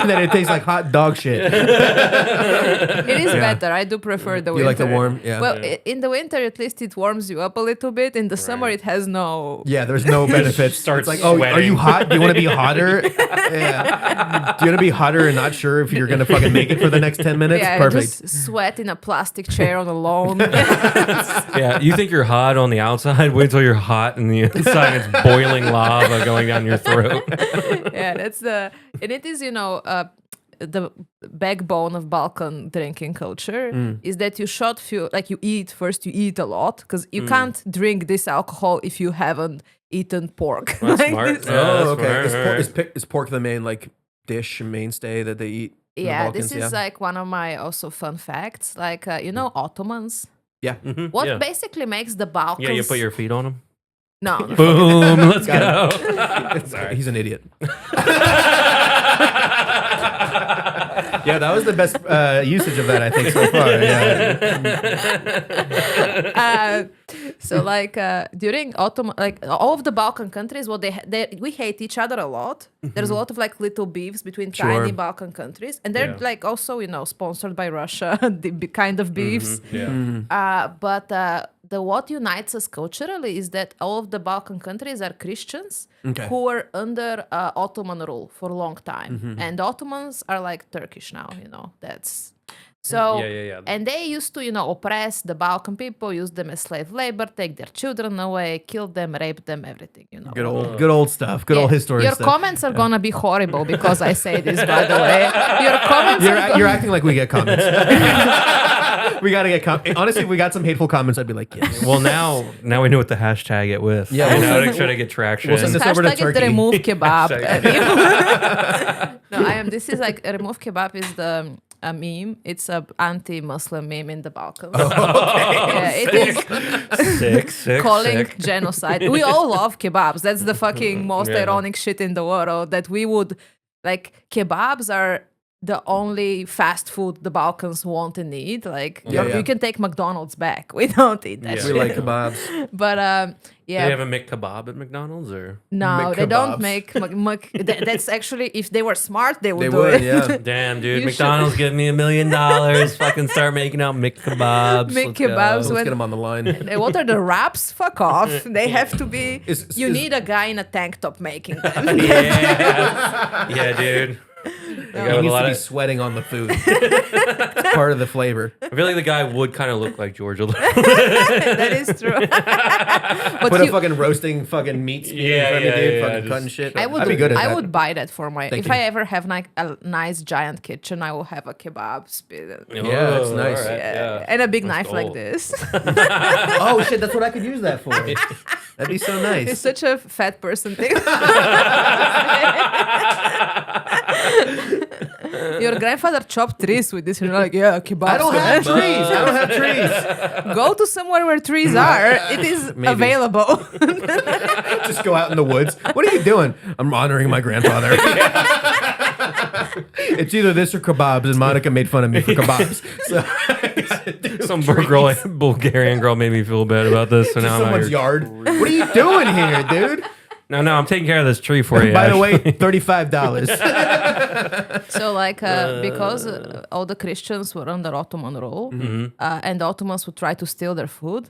And then it tastes like hot dog shit. It is better. I do prefer the winter. You like the warm? Yeah. Well, in the winter, at least it warms you up a little bit. In the summer, it has no. Yeah, there's no benefits. Starts It's like, oh, are you sweating. hot? Do you want to be hotter? Yeah. Do you want to be hotter and not sure if you're going to fucking make it for the next 10 minutes? Yeah, Perfect. just sweat in a plastic chair on a lawn. Yeah, you think you're hot on the outside? Wait till you're hot and the inside it's boiling lava going down your throat. Yeah, and it is, the backbone of Balkan drinking culture is that you you eat a lot because you can't drink this alcohol if you haven't eaten pork. That's Like smart. this- Yeah, that's Oh, okay. smart. Is pork the main like dish and mainstay that they eat? Yeah, Balkans, this is yeah. like one of my also fun facts. Like, Ottomans. Yeah. What yeah. basically makes the Balkans? Yeah, you put your feet on them. no, no. Boom, let's Got go. Sorry. He's an idiot. Yeah, that was the best usage of that, I think, so far. Yeah. So like during Ottoman, like all of the Balkan countries, what we hate each other a lot. There's a lot of like little beefs between tiny Balkan countries, and they're Yeah. like also sponsored by Russia, the kind of beefs. Yeah. But the what unites us culturally is that all of the Balkan countries are Christians Okay. who were under Ottoman rule for a long time, and the Ottomans are like Turkish now. That's so. Yeah. And they used to oppress the Balkan people, use them as slave labor, take their children away, kill them, rape them, everything. Good old stuff. Good old history Your stuff. comments are gonna be horrible because I say this, by the way. Your comments are You're acting like we get comments. We gotta get honestly, if we got some hateful comments, I'd be like, yes. Well, now we know what to hashtag it with. Yeah, you we'll know, send- to try to get traction. we'll send this over to hashtag it Turkey. remove kebab. Hashtag- No, this is like remove kebab is a meme. It's a anti-Muslim meme in the Balkans. Yeah, it is sick. calling sick. genocide. We all love kebabs. That's the fucking most Yeah. ironic shit in the world. That we would like kebabs are the only fast food the Balkans want and need. Like Yeah. you can take McDonald's back. We don't eat that Yeah. We shit. like kebabs. But Do yeah. they have a McKebab at McDonald's or? No, they don't McKebabs. make that's actually if they were smart, they would They do would, it. yeah. Damn, dude, You McDonald's give me $1 million. Fucking start making out McKebabs. McKebabs Let's when- get them on the line. What are the wraps? Fuck off. They have to be. You Is- need a guy in a tank top making them. Yeah, dude. The guy He with a needs lot to be of- sweating on the food. It's part of the flavor. I feel like the guy would kind of look like George a little. That is true. But Put a you- fucking roasting fucking meat spear in Yeah, front of me, yeah, dude. yeah, Fucking just- cutting shit. I would. I'd be good at that. I would buy that for my. Thank if you. I ever have like a nice giant kitchen, I will have a kebab spit. Yeah, it's nice. alright, Yeah. And a big That's knife like gold. this. Oh shit, that's what I could use that for. That'd be so It's nice. such a fat person thing. Your grandfather chopped trees with this, and you're like, yeah, kebab. I don't have trees. I don't have trees. Go to somewhere where trees are. It is Maybe. available. Just go out in the woods. What are you doing? I'm honoring my grandfather. It's either this or kebabs, and Monica made fun of me for kebabs. So Some Bulgarian girl made me feel bad about this. So now I'm out someone's here. yard. What are you doing here, dude? No, I'm taking care of this tree for you. By the way, actually. $35. So, like, because all the Christians were under Ottoman rule, and the Ottomans would try to steal their food,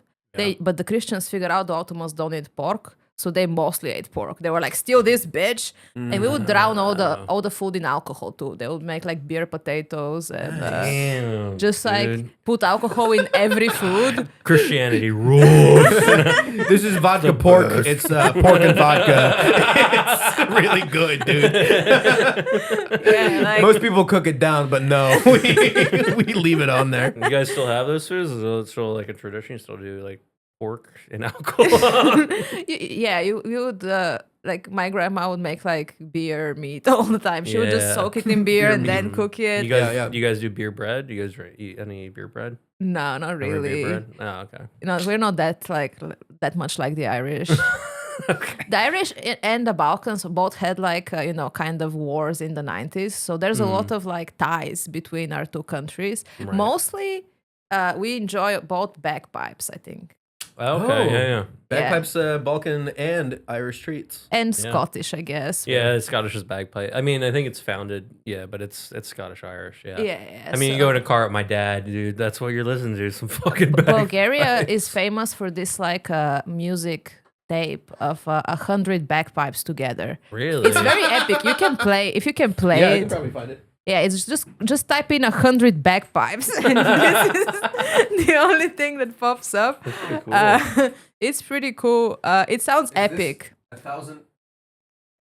but the Christians figured out the Ottomans don't eat pork, so they mostly ate pork. They were like, steal this bitch, and we would drown all the food in alcohol too. They would make like beer potatoes and Damn, just like dude. put alcohol in every food. Christianity rules. This is vodka pork. It's pork and vodka. It's really good, dude. Yeah, like, Most people cook it down, but no, we leave it on there. You guys still have those foods? Is it still like a tradition? You still do like pork and alcohol? you would like my grandma would make like beer meat all the time. She would just Yeah. soak it in beer and then cook it. You guys, Yeah. do you guys do beer bread? Do you guys eat any beer bread? No, not Ever beer really. bread? Oh, okay. We're not that much like the Irish. The Irish and the Balkans both had like kind of wars in the 90s. So there's a lot of like ties between our two countries. Right. Mostly, we enjoy both bagpipes, I think, Okay, yeah. Bagpipes, Balkan and Irish treats. and Yeah. Scottish, I guess. Yeah, it's Scottish is bagpipe. I mean, I think it's founded, but it's Scottish Irish, yeah. Yeah. I mean, you so- go in a car with my dad, dude. That's what you're listening to. Some fucking bagpipes. Bulgaria is famous for this like music tape of 100 bagpipes together. Really? It's very epic. You can play if you can play Yeah, I it. can probably find it. Yeah, it's just type in 100 bagpipes, and this is the only thing that pops up. Pretty cool. It's pretty cool. It sounds epic. 1,000.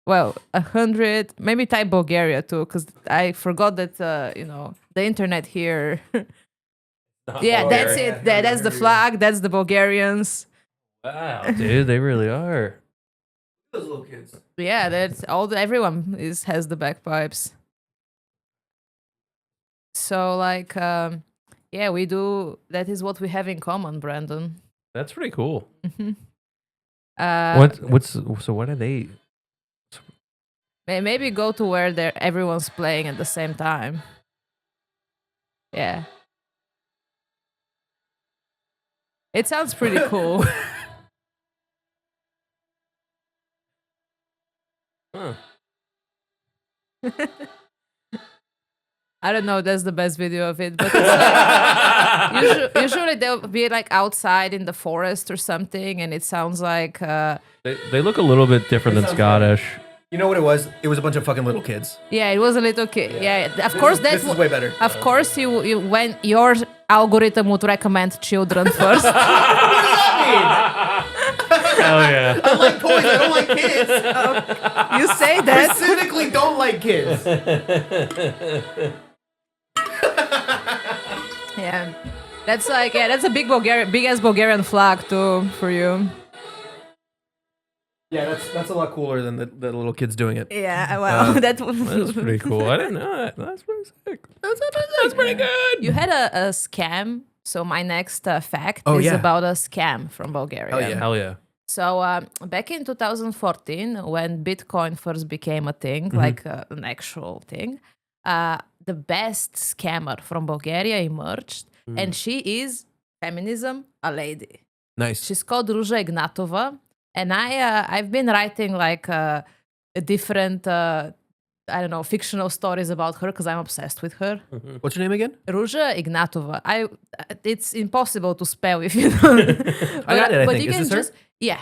Well, 100. Maybe type Bulgaria too, because I forgot that the internet here. Yeah, that's it. That's the flag. That's the Bulgarians. Wow, dude, they really are. Those little kids. Yeah, that's everyone has the bagpipes. So like, yeah, we do. That is what we have in common, Brandon. That's pretty cool. Uh, What are they? Maybe go to where everyone's playing at the same time. Yeah. It sounds pretty cool. Huh. I don't know. That's the best video of it, but it's like, usually they'll be like outside in the forest or something, and it sounds like They look a little bit different than Scottish. You know what it was? It was a bunch of fucking little kids. yeah, it was a little kid. Yeah, of course This is way better. Of course, you when your algorithm would recommend children first. Hell yeah. I like toys. I don't like kids. You say that. Specifically, don't like kids. Yeah, that's like that's a big ass Bulgarian flag too for you. Yeah, that's a lot cooler than the little kids doing it. Yeah, well, That's pretty cool. I didn't know that. That's pretty sick. That's pretty good. You had a scam. So my next fact Oh, is yeah. about a scam from Bulgaria. Hell yeah. Hell yeah. So back in 2014, when Bitcoin first became a thing, Mm-hmm. like an actual thing, the best scammer from Bulgaria emerged, and she is feminism, a lady. Nice. She's called Ruža Ignatova, and I've been writing like a different I don't know fictional stories about her because I'm obsessed with her. What's your name again? Ruža Ignatova. It's impossible to spell if you don't. I got it, I think. you Is can this her? just yeah.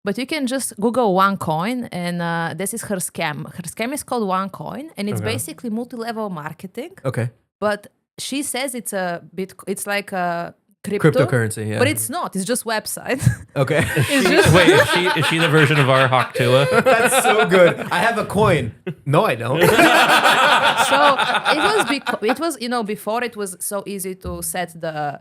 But you can just Google OneCoin, and this is her scam. Her scam is called OneCoin, and it's basically multi-level marketing. Okay. But she says it's a bit. It's like a crypto, Cryptocurrency, yeah. but it's not. It's just website. Okay. It's just Wait, is she the version of our Hawktua? That's so good. I have a coin. No, I don't. so it was before it was so easy to set the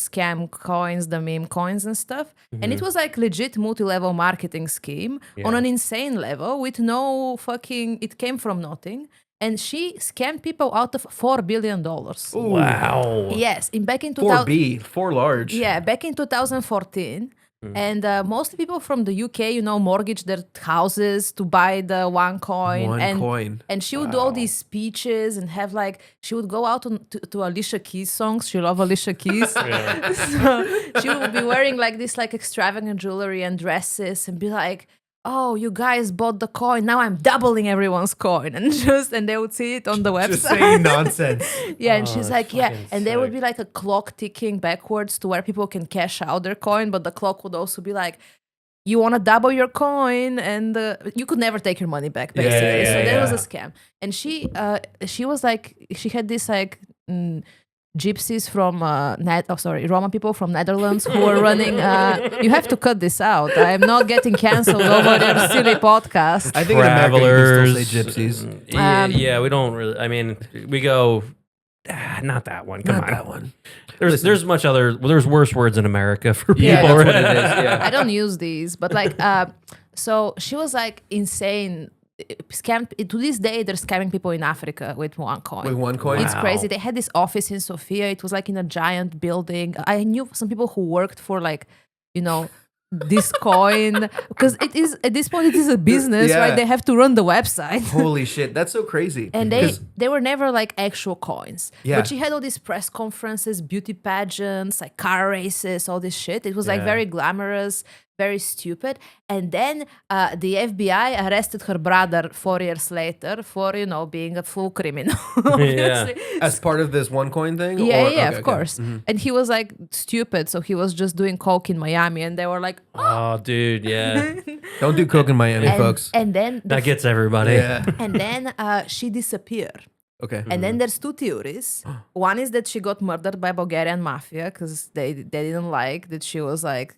scam coins, the meme coins and stuff, and it was like legit multi-level marketing scheme on an insane level with no fucking. It came from nothing, and she scammed people out of $4 billion. Wow. Yes, back in 2000. 4B, 4 large. Yeah, back in 2014. And mostly people from the UK, mortgage their houses to buy the OneCoin. And she would do all these speeches and have like, she would go out to Alicia Keys songs. She loved Alicia Keys. So she would be wearing like this like extravagant jewelry and dresses and be like, oh, you guys bought the coin. Now I'm doubling everyone's coin. And they would see it on the website. Just saying nonsense. Yeah, and she's like, yeah. fucking And there would sick. be like a clock ticking backwards to where people can cash out their coin, but the clock would also be like, you want to double your coin, and you could never take your money back, basically. So that was a scam. And she was like, she had this like gypsies from Roma people from Netherlands who were running. You have to cut this out. I am not getting canceled over your silly podcast. I think in America you Travelers. can still say gypsies. Yeah, we don't really. I mean, we go. Not that one. Come Not on. that one. There's much other. Well, there's worse words in America for people. Yeah, that's right? what it is. Yeah. I don't use these, but like, so she was like insane. Scammed to this day. They're scamming people in Africa with OneCoin. With OneCoin? It's crazy. They had this office in Sofia. It was like in a giant building. I knew some people who worked for like, this coin, because it is at this point it is a business, Yeah. right? They have to run the website. Holy shit, that's so crazy. And they were never like actual coins. Yeah. But she had all these press conferences, beauty pageants, like car races, all this shit. It was like Yeah. very glamorous, very stupid. And then the FBI arrested her brother 4 years later for, being a full criminal. Obviously. As part of this OneCoin thing? Yeah, Or- yeah, okay, of okay. course. And he was like stupid, so he was just doing coke in Miami, and they were like, Oh, dude, yeah, Don't do coke in Miami, folks. and then that gets everybody. Yeah. and then she disappeared. Okay. And then there's two theories. One is that she got murdered by Bulgarian mafia because they didn't like that she was like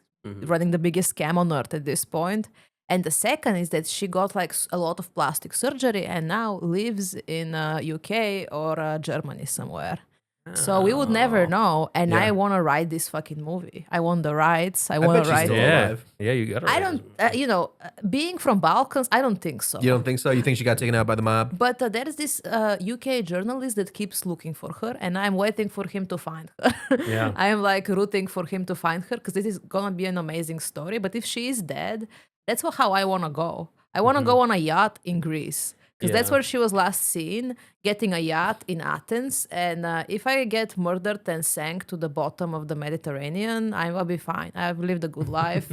running the biggest scam on earth at this point. And the second is that she got like a lot of plastic surgery and now lives in UK or Germany somewhere. So we would never know. And Yeah. I want to write this fucking movie. I want the rights. I bet want she's to write still it. Yeah, alive. yeah, you got it. I don't, being from Balkans, I don't think so. You don't think so? You think she got taken out by the mob? But there is this UK journalist that keeps looking for her, and I'm waiting for him to find her. Yeah. I am like rooting for him to find her because this is gonna be an amazing story. But if she is dead, that's how I wanna go. I wanna go on a yacht in Greece because that's Yeah. where she was last seen, getting a yacht in Athens. And if I get murdered and sank to the bottom of the Mediterranean, I will be fine. I've lived a good life.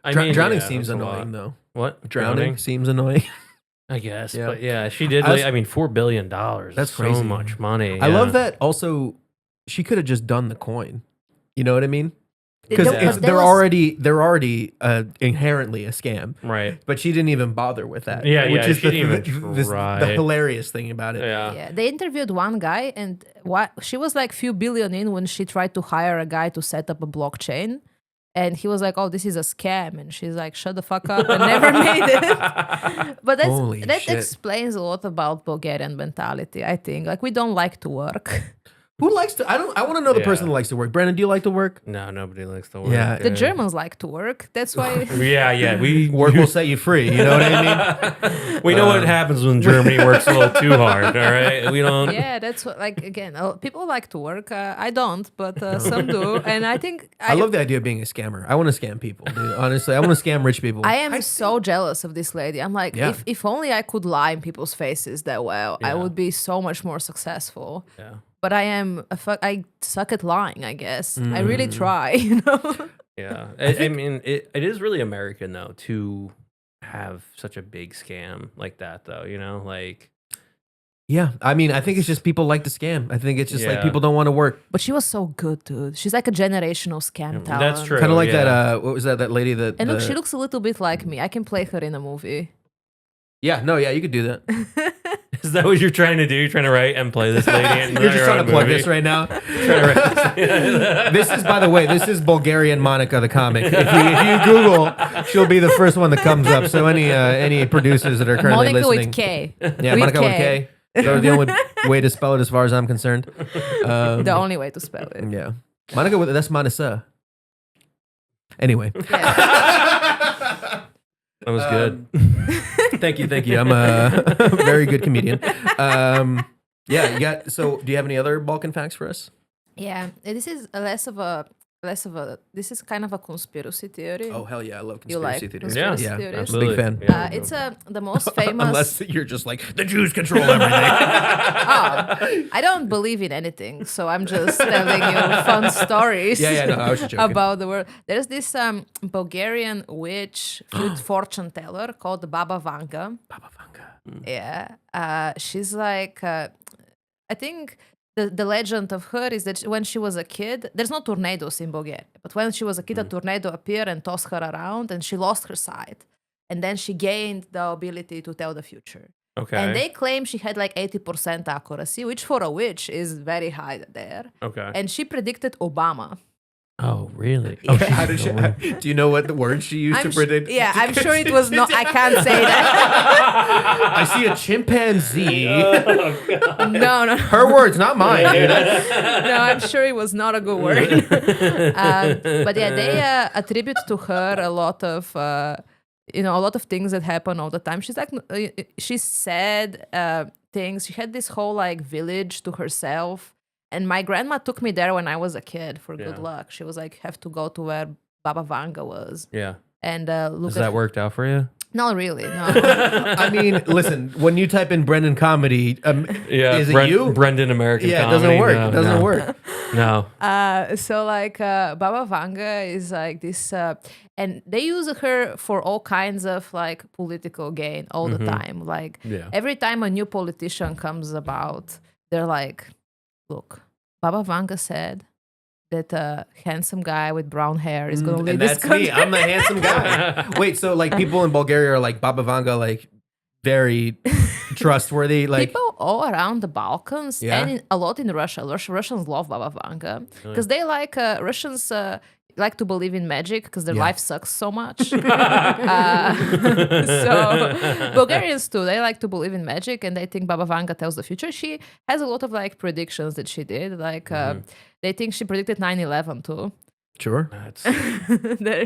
I mean, Drowning yeah, seems that's a lot. annoying, though. What? Drowning seems annoying. I guess. Yeah. But yeah, she did. I was- I mean, $4 billion. That's so crazy. much money. I love yeah. that. Also, she could have just done the coin. You know what I mean? But Because that they're was- already inherently a scam. Right. But she didn't even bother with that. Yeah, which yeah, is she the, didn't even the try. hilarious thing about it. Yeah. Yeah, they interviewed one guy, and she was like few billion in when she tried to hire a guy to set up a blockchain, and he was like, "Oh, this is a scam," and she's like, "Shut the fuck up," and never made it. But Holy that shit. explains a lot about Bulgarian mentality. I think like we don't like to work. Who likes to? I want to know the person Yeah. that likes to work. Brandon, do you like to work? No, nobody likes to work. Yeah. The Germans like to work. That's why. Yeah, yeah. We Work will set you free. You know what I mean? we know what happens when Germany works a little too hard. All right, we don't. Yeah, that's what, like again, people like to work. I don't, but some do, and I think I love the idea of being a scammer. I want to scam people, dude. Honestly, I want to scam rich people. I am so jealous of this lady. I'm like, Yeah. if only I could lie in people's faces that well, I Yeah. would be so much more successful. Yeah. But I suck at lying, I guess. I Mm. really try, you know? Yeah. I mean, it is really American though to have such a big scam like that, though. You know, like Yeah, I mean, I think it's just people like to scam. I think it's just like Yeah. people don't want to work. But she was so good, dude. She's like a generational scam talent. that's true. Kind of like yeah. that. What was that? That lady that. And look, the- she looks a little bit like me. I can play her in a movie. Yeah, no, yeah, you could do that. Is that what you're trying to do? You're trying to write and play this lady? In You're just your trying own to plug movie? this right now. Trying to write- This is, by the way, this is Bulgarian Monika the comic. If you Google, she'll be the first one that comes up. So any producers that are currently Monica listening, with K. yeah, Monica with K. They're the only way to spell it, as far as I'm concerned. The only way to spell it. Yeah, Monica with that's Manasa. Anyway, That was good. thank you. I'm a very good comedian. Yeah, you got. So, do you have any other Balkan facts for us? Yeah, this is less of a. This is kind of a conspiracy theory. Oh hell yeah, I love You like conspiracy theories. Yeah, conspiracy theories? absolutely. Big fan. Yeah. It's the most famous. Unless you're just like the Jews control everything. I don't believe in anything, so I'm just telling you fun stories. Yeah, no, I was just joking. About the world. There's this Bulgarian witch, fortune teller called Baba Vanga. Baba Vanga. Yeah, she's like, I think the legend of her is that when she was a kid, there's no tornadoes in Bulgaria, but when she was a kid, a tornado appeared and tossed her around, and she lost her sight, and then she gained the ability to tell the future. Okay. And they claim she had like 80% accuracy, which for a witch is very high there. Okay. And she predicted Obama. Oh, really? Yeah. How did she, do you know what the word she used to predict? Yeah, I'm sure it was not. I can't say that. I see a chimpanzee. No. Her words, not mine, dude. No, I'm sure it was not a good word. But yeah, they attribute to her a lot of, a lot of things that happen all the time. She's like, she said things. She had this whole like village to herself. And my grandma took me there when I was a kid for good Yeah. luck. She was like, have to go to where Baba Vanga was. Yeah. And look Has at that worked out for you? Not really, no. I mean, listen, when you type in Brendan comedy, Yeah. is it you? Brendan American Yeah, it comedy? doesn't work. No, It doesn't no. work. No. So like Baba Vanga is like this, and they use her for all kinds of like political gain all the time. Like Yeah. every time a new politician comes about, they're like, look, Baba Vanga said that a handsome guy with brown hair is going to lead And this that's country. me. I'm the handsome guy. Wait, so like people in Bulgaria are like Baba Vanga, like very trustworthy. Like, People all around the Balkans Yeah. and a lot in Russia. Russians love Baba Vanga because they like Russians. Like to believe in magic because their life sucks so much. So Bulgarians too, they like to believe in magic and they think Baba Vanga tells the future. She has a lot of like predictions that she did. Like they think she predicted 9/11 too. Sure.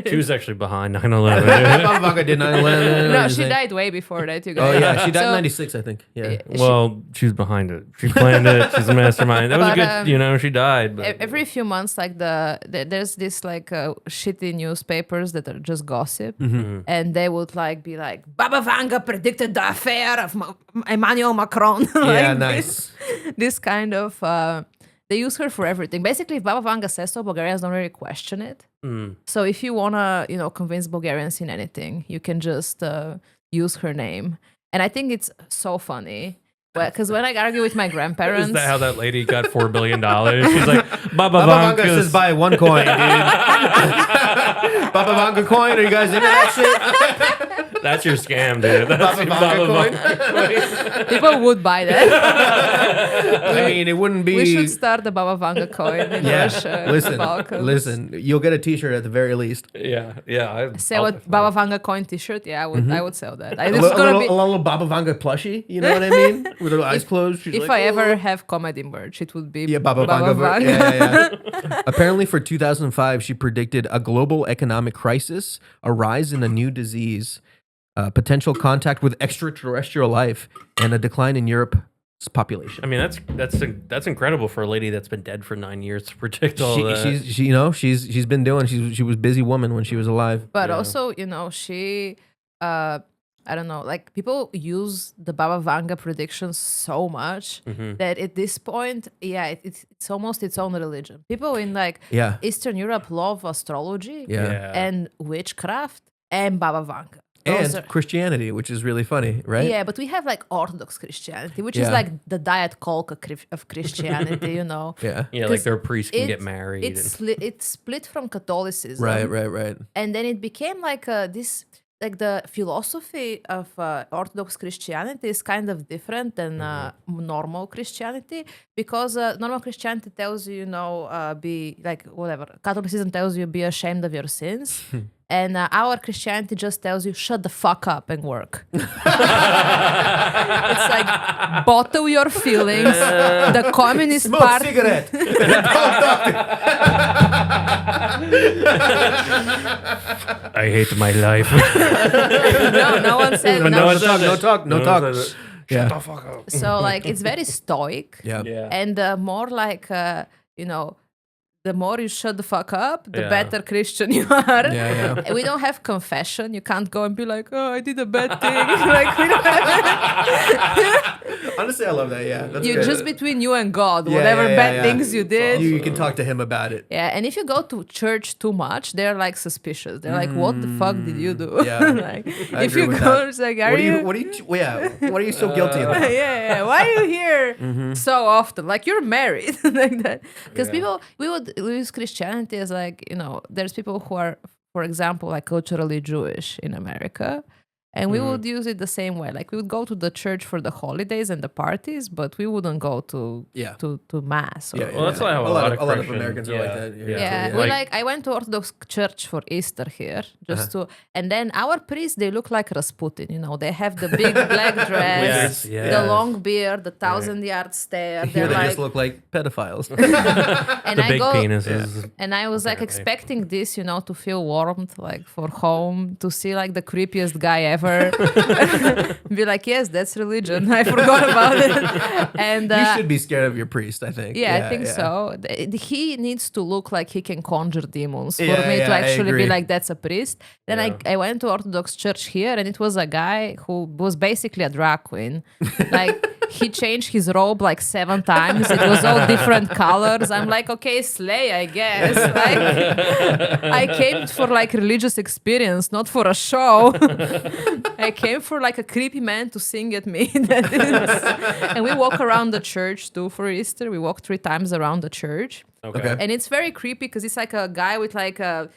She was actually behind 9/11. Baba Vanga did 9/11. No, she died way before that. You Oh guys. yeah, she died in So- '96, I think. Yeah. Well, she's behind it. She planned it. She's a mastermind. That was a But, good, she died. But Every few months, like there's this like shitty newspapers that are just gossip, and they would like be like, Baba Vanga predicted the affair of Emmanuel Macron. Like Yeah, nice. This kind of they use her for everything. Basically, if Baba Vanga says so, Bulgarians don't really question it. So if you wanna, convince Bulgarians in anything, you can just use her name. And I think it's so funny. Because when I argue with my grandparents, is that how that lady got $4 billion? She's like, Baba Baba Vanga Vanga's. says buy one coin, dude. Baba Vanga coin, are you guys into that shit? That's your scam, dude. That's Baba your Vanga coin? people would buy that. I mean, it wouldn't be. We should start the Baba Vanga coin in Russia. Balkans. listen. You'll get a T-shirt at the very least. Yeah. Sell a Baba Vanga coin T-shirt. Yeah, I would sell that. A, It's little, gonna be. a little Baba Vanga plushie. You know what I mean? With her eyes closed. She's If like, I "Oh." ever have comedy merch, it would be Baba Vanga. Yeah. Apparently, for 2005, she predicted a global economic crisis, a rise in a new disease, potential contact with extraterrestrial life, and a decline in Europe's population. I mean, that's incredible for a lady that's been dead for 9 years to predict all that. She's been doing. She was a busy woman when she was alive. But also, she, I don't know, like people use the Baba Vanga predictions so much that at this point, it's almost its own religion. People in like Yeah. Eastern Europe love astrology Yeah. and witchcraft and Baba Vanga. Those And are- Christianity, which is really funny, right? Yeah, but we have like Orthodox Christianity, which is Yeah. like the Diet Coke of Christianity, Yeah. Yeah, like their priest can get married. It's split from Catholicism. Right. And then it became like this, like the philosophy of Orthodox Christianity is kind of different than normal Christianity because normal Christianity tells you, be like whatever. Catholicism tells you be ashamed of your sins. And our Christianity just tells you, shut the fuck up and work. It's like, bottle your feelings. The Communist Smoke Party. cigarette. I hate my life. No one said But no. no one said No it. talk. No talk. one said it. Yeah. Shut the fuck up. So like, it's very stoic. Yeah. Yeah. And more like, the more you shut the fuck up, the Yeah. better Christian you are. Yeah. And we don't have confession. You can't go and be like, oh, I did a bad thing. Like, we don't have Honestly, I love that. Yeah. That's you good. just between you and God, Yeah, whatever yeah, bad yeah. things you did. You can talk to him about it. Yeah, and if you go to church too much, they're like suspicious. They're like, "What the fuck did you do?" Yeah. Like, I if agree you with go, that. it's like, "Are What are you?" you? What are you so guilty about? yeah. Why are you here so often? Like you're married, like that. Because we would use Christianity as like, there's people who are, for example, like culturally Jewish in America. And we would use it the same way. Like we would go to the church for the holidays and the parties, but we wouldn't go to mass. Or Yeah, Well, that's like how a lot of Christians, Americans are like that. Yeah, I went to Orthodox church for Easter here, just and then our priests, they look like Rasputin, they have the big black dress, Yes. the long beard, the 1,000-yard stare. Here They're they like, just look like pedophiles. and The I big go, penises. and I was like expecting this, to feel warmth, like for home, to see like the creepiest guy ever. Be like, yes, that's religion. I forgot about it. And You should be scared of your priest, I think. yeah, I think so. He needs to look like he can conjure demons for Yeah, me yeah, to I actually be agree. like, that's a priest. Then I went to Orthodox church here, and it was a guy who was basically a drag queen. Like, he changed his robe like 7 times. It was all different colors. I'm like, okay, slay, I guess. Like, I came for like religious experience, not for a show. I came for like a creepy man to sing at me. And we walk around the church too for Easter. We walk 3 times around the church. Okay. And it's very creepy because it's like a guy with like a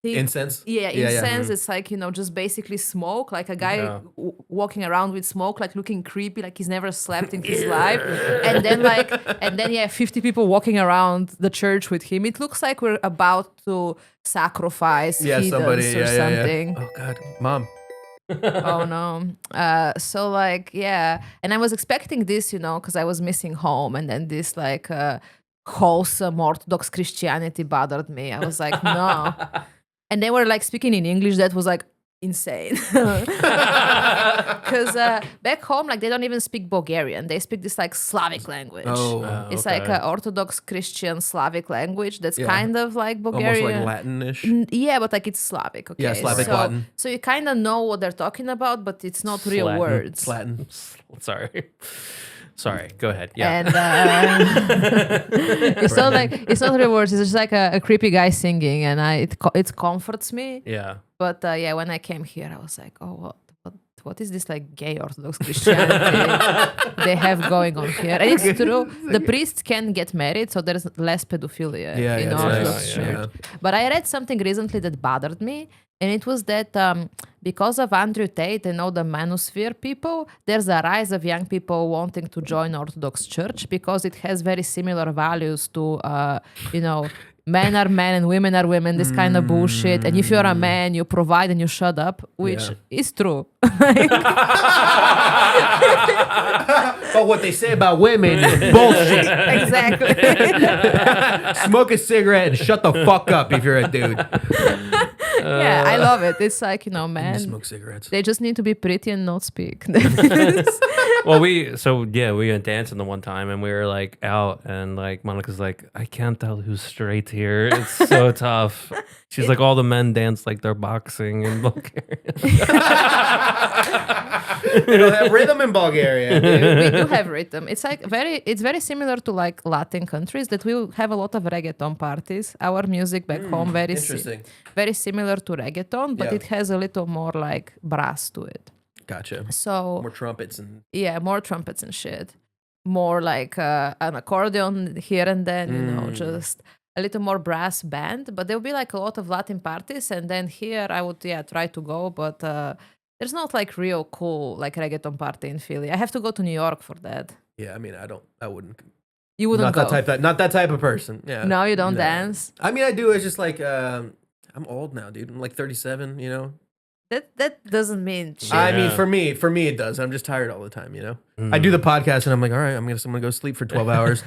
think- Incense? Yeah, Yeah, yeah. incense. It's like, just basically smoke, like a guy Yeah. walking around with smoke, like looking creepy, like he's never slept in his life. And then 50 people walking around the church with him. It looks like we're about to sacrifice heathens somebody. or Yeah, something. Oh God, Mom. Oh no. So like, yeah. And I was expecting this, because I was missing home, and then this like wholesome Orthodox Christianity bothered me. I was like, no. And they were like speaking in English that was like insane. Because back home, like they don't even speak Bulgarian. They speak this like Slavic language. Oh, It's like okay. an Orthodox Christian Slavic language that's Yeah. kind of like almost Bulgarian. like Latinish. Yeah, but like it's Slavic, okay? Yeah, Slavic so, Latin. So you kind of know what they're talking about, but it's not real Slatin. words. It's Latin. Sorry. Go ahead. Yeah. And it's not real words. It's just like a creepy guy singing, and it comforts me. Yeah. But yeah, when I came here, I was like, oh, what is this like gay Orthodox Christianity they have going on here? And it's true, the priests can get married, so there's less pedophilia Yeah, in yeah, it's Orthodox nice. Church. Yeah. But I read something recently that bothered me, and it was that because of Andrew Tate and all the manosphere people, there's a rise of young people wanting to join Orthodox Church because it has very similar values to, men are men and women are women, this kind of bullshit. And if you're a man, you provide and you shut up, which Yeah. is true. But what they say about women is bullshit. Exactly. Smoke a cigarette and shut the fuck up if you're a dude. Yeah, I love it. It's like, men, Smoke cigarettes. they just need to be pretty and not speak. Well, we went dancing the one time, and we were like out, and like Monica's like, I can't tell who's straight here. It's so tough. She's like, all the men dance like they're boxing in Bulgaria. They don't have rhythm in Bulgaria, dude. We do have rhythm. It's like it's very similar to like Latin countries that we have a lot of reggaeton parties. Our music back home Interesting. very similar to reggaeton, but Yeah. it has a little more like brass to it. Gotcha. So More trumpets and yeah, more trumpets and shit. More like an accordion here and then, just a little more brass band. But there'll be like a lot of Latin parties, and then here I would try to go, but there's not like real cool like reggaeton party in Philly. I have to go to New York for that. yeah. I mean, I wouldn't. You wouldn't Not go. not that type of person. Yeah. No, you don't dance. I mean, I do. It's just like I'm old now, dude. I'm like 37. That doesn't mean shit. I mean, Yeah. for me, it does. I'm just tired all the time. I do the podcast and I'm like, all right, I'm gonna go sleep for 12 hours.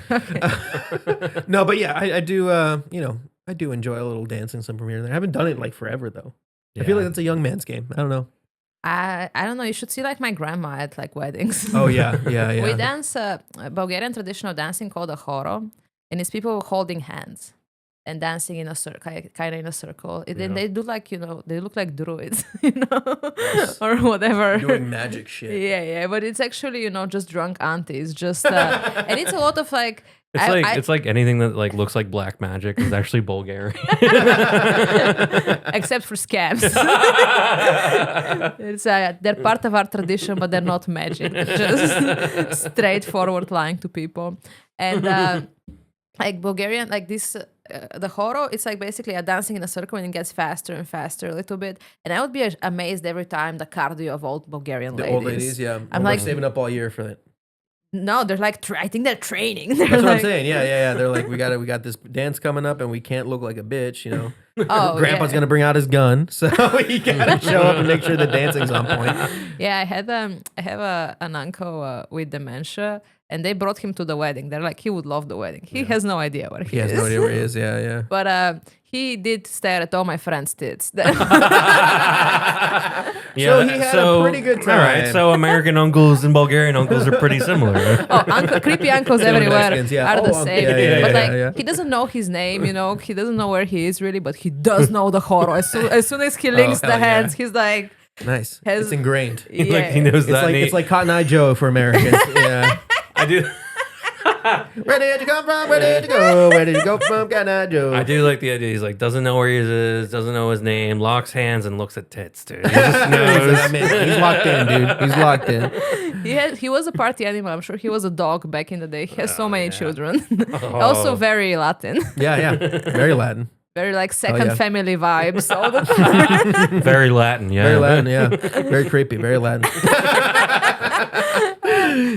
No, but yeah, I do. I do enjoy a little dancing somewhere here and there. I haven't done it like forever though. I feel like that's a young man's game. I don't know. I don't know. You should see like my grandma at like weddings. Oh yeah, yeah. We dance Bulgarian traditional dancing called a choro, and it's people holding hands and dancing in a circle, kind of in a circle. Then they do like they look like druids, or whatever. Doing magic shit. Yeah, but it's actually just drunk aunties, just and it's a lot of like. It's like anything that like looks like black magic is actually Bulgarian. Except for scams. It's they're part of our tradition, but they're not magic. They're just straightforward lying to people. And like Bulgarian, like this, the choro, it's like basically a dancing in a circle, and it gets faster and faster a little bit. And I would be amazed every time the cardio of old Bulgarian The ladies. old ladies, yeah. I'm We're like, saving up all year for that. no, they're like, I think they're training. That's what I'm saying. Yeah. They're like, we got this dance coming up, and we can't look like a bitch. Oh, Grandpa's yeah. gonna bring out his gun, so you gotta show up and make sure the dancing's on point. Yeah, I have an uncle with dementia, and they brought him to the wedding. They're like, he would love the wedding. He has no idea where He has no idea where he is. Yeah. But he did stare at all my friends' tits. So he had a pretty good All right, time. so American uncles and Bulgarian uncles are pretty similar. Creepy uncles Same with everywhere Mexicans, yeah. are the Oh, same. yeah, But like, yeah. he doesn't know his name, he doesn't know where he is really, but he does know the horror. As soon as he links the hell yeah. hands, he's like, Nice. Has- It's ingrained. Like he knows It's that. like name. it's like Cotton Eye Joe for Americans. Yeah. I do. Where did you come from? Where did you go? Where did you go from, Cotton Eye Joe? I do like the idea. He's like doesn't know where he is, doesn't know his name, locks hands and looks at tits, dude. He just knows. I mean, he's locked in, dude. He's locked in. he was a party animal. I'm sure he was a dog back in the day. He has so many yeah. children. Also very Latin. Yeah. Very Latin. Very like second yeah. family vibes all the time. Very Latin, yeah. Very Latin, yeah. Very creepy, very Latin.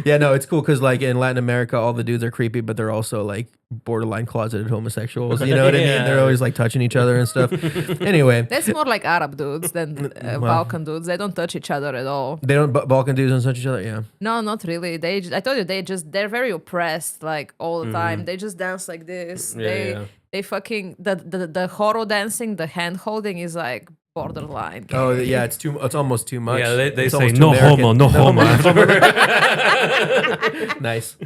Yeah, no, it's cool because like in Latin America, all the dudes are creepy, but they're also like borderline closeted homosexuals. You know what I mean? Yeah. They're always like touching each other and stuff. Anyway, That's more like Arab dudes than Balkan dudes. They don't touch each other at all. they don't. Balkan dudes don't touch each other. Yeah. No, not really. I told you they're very oppressed like all the time. They just dance like this. Yeah, They fucking the horo dancing, the hand holding is like borderline. Oh yeah, it's almost too much. Yeah, they It's say almost too no American. homo, no homo. Nice.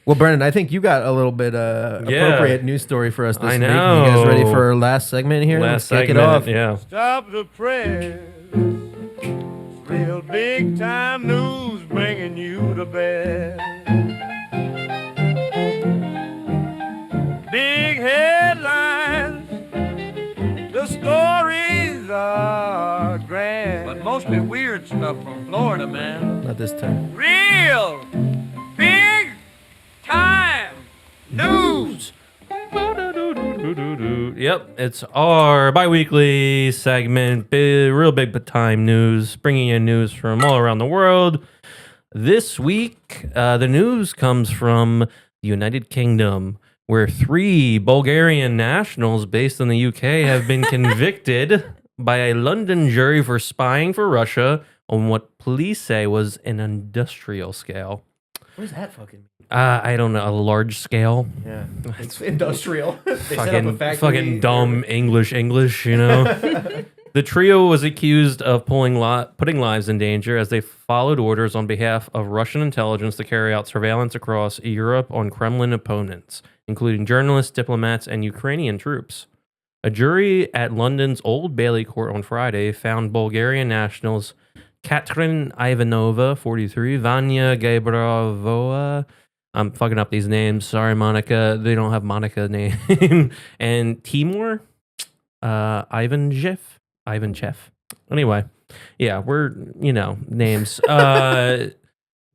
Well, Brennan, I think you got a little bit appropriate news story for us this I week. You guys ready know. for our last segment here? Last Let's kick segment, it off. yeah. Stop the press. Real big time news bringing you the best. Big headlines. The stories are grand. But mostly weird stuff from Florida, man. Not this time. Real big time news. Yep, it's our bi-weekly segment, real big time news, bringing in news from all around the world. This week, the news comes from the United Kingdom, where 3 Bulgarian nationals based in the UK have been convicted by a London jury for spying for Russia on what police say was an industrial scale. What does that fucking mean? I don't know, a large scale. Yeah, it's industrial. They set up a factory. Fucking dumb English, you know? The trio was accused of putting lives in danger as they followed orders on behalf of Russian intelligence to carry out surveillance across Europe on Kremlin opponents, including journalists, diplomats, and Ukrainian troops. A jury at London's Old Bailey Court on Friday found Bulgarian nationals Katrin Ivanova, 43, Vanya Gabravoa, I'm fucking up these names. Sorry, Monika. They don't have Monika name. And Timur Ivanchev. Anyway, yeah, we're, names.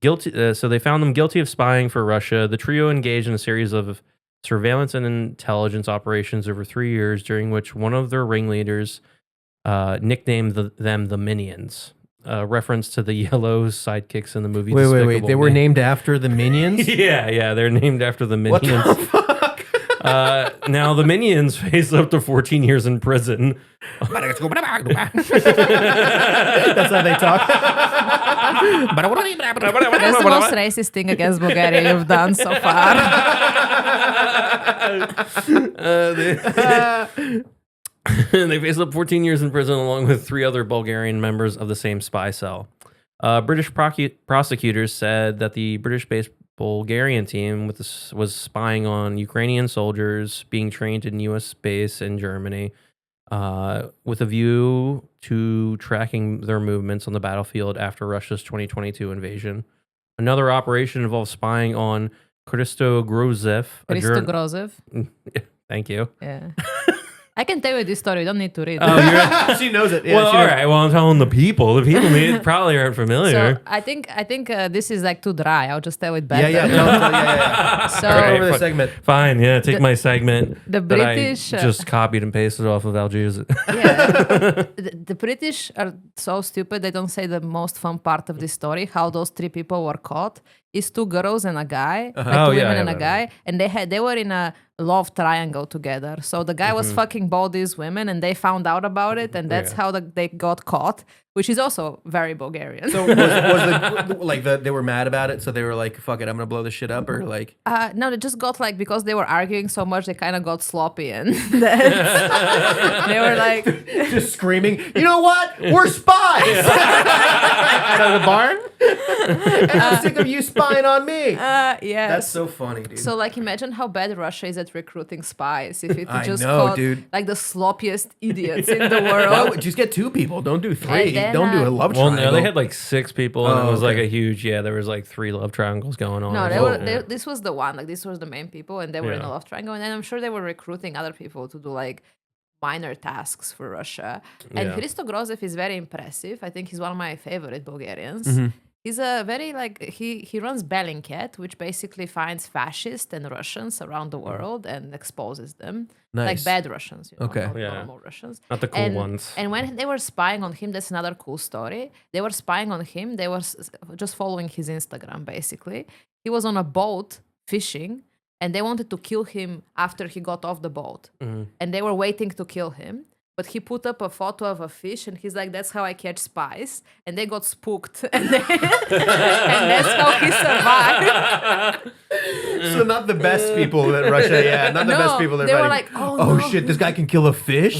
Guilty. So they found them guilty of spying for Russia. The trio engaged in a series of surveillance and intelligence operations over 3 years, during which one of their ringleaders nicknamed them the Minions. Reference to the yellow sidekicks in the movie. Wait. They were named after the Minions? Yeah, they're named after the What Minions. the fuck? Now the Minions face up to 14 years in prison. That's how they talk. That's the most racist thing against Bulgaria you've done so far. They face up 14 years in prison along with 3 other Bulgarian members of the same spy cell. British prosecutors said that the British-based Bulgarian team was spying on Ukrainian soldiers being trained in U.S. base in Germany with a view to tracking their movements on the battlefield after Russia's 2022 invasion. Another operation involved spying on Christo Grozev. Thank you. Yeah. I can tell you this story. You don't need to read Oh, it. She knows it. Yeah, Well, she all knows. right. Well, I'm telling the people. The people probably aren't familiar. So I think this is like too dry. I'll just tell it better. Yeah. So Right. Over the Fine. segment. Fine, yeah. Take my segment. the that British, I just copied and pasted off of Al Jazeera. the British are so stupid. They don't say the most fun part of this story. How those 3 people were caught is 2 girls and a guy, like 2 Oh, yeah, women and yeah, a guy, and they were in a love triangle together. So the guy was fucking both these women, and they found out about it, and that's Yeah. how they got caught, which is also very Bulgarian. So they were mad about it, so they were like, "Fuck it, I'm gonna blow this shit up," or like, No, they just got like, because they were arguing so much, they kind of got sloppy, and they were like, just screaming. You know what? We're spies. Out of the barn. And I'm sick of you spying on me. yeah. That's so funny, dude. So, like, imagine how bad Russia is at recruiting spies. If it I just know, caught, dude. like, the sloppiest idiots in the Why world. would- just get 2 people. Don't do 3. And then, Don't do a love Well, triangle. no, they had like 6 people, and Oh, it was like okay. a huge. Yeah, there was like 3 love triangles going on. No, Yeah. this was the one. Like, this was the main people, and they were in Yeah. a love triangle. And then I'm sure they were recruiting other people to do, like, minor tasks for Russia. And Yeah. Hristo Grozev is very impressive. I think he's one of my favorite Bulgarians. Mm-hmm. He's a very like he runs Bellingcat, which basically finds fascists and Russians around the world and exposes them. Like Nice. bad Russians, Okay. not Yeah. normal Russians. Not the cool and, ones. And when they were spying on him, that's another cool story. They were spying on him. They were just following his Instagram, basically. He was on a boat fishing, and they wanted to kill him after he got off the boat. And they were waiting to kill him. But he put up a photo of a fish, and he's like, "That's how I catch spies." And they got spooked, and and that's how he survived. So not the best people that Russia, yeah, not the No, best people that they were fighting. like, "Oh, no." shit, this guy can kill a fish."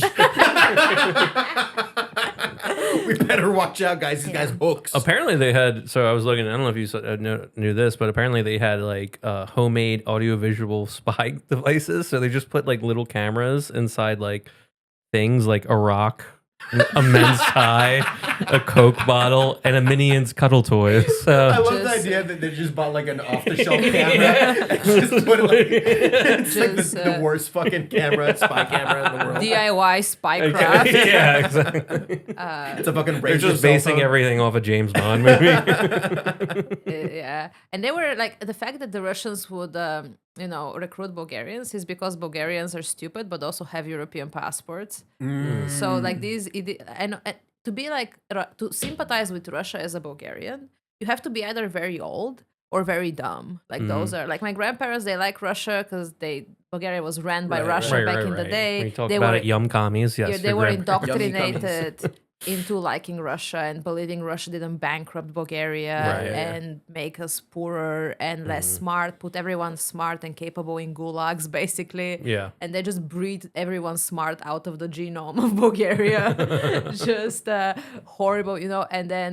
We better watch out, guys. This guy's hooks. Apparently they had. So I was looking. I don't know if you knew this, but apparently they had like homemade audiovisual spy devices. So they just put like little cameras inside like things like a rock, a men's tie, a Coke bottle, and a Minions cuddle toy. I So love the Just- idea that they just bought like an off-the-shelf camera and just put it like it's like Just, the worst fucking camera, spy camera in the world. DIY spycraft. yeah, exactly. It's a fucking They're razor just cell basing phone. everything off a James Bond movie. Yeah, and they were like the fact that the Russians would recruit Bulgarians is because Bulgarians are stupid but also have European passports. So like and to be like to sympathize with Russia as a Bulgarian, you have to be either very old or very dumb. Like those are like my grandparents. They like Russia because Bulgaria was ran by Russia back in the day. When you talk They about were it, yum commies. Yes, they your were grand- indoctrinated into liking Russia and believing Russia didn't bankrupt Bulgaria Right, yeah. and make us poorer and less smart, put everyone smart and capable in gulags, basically. Yeah. And they just breed everyone smart out of the genome of Bulgaria. Just horrible, And then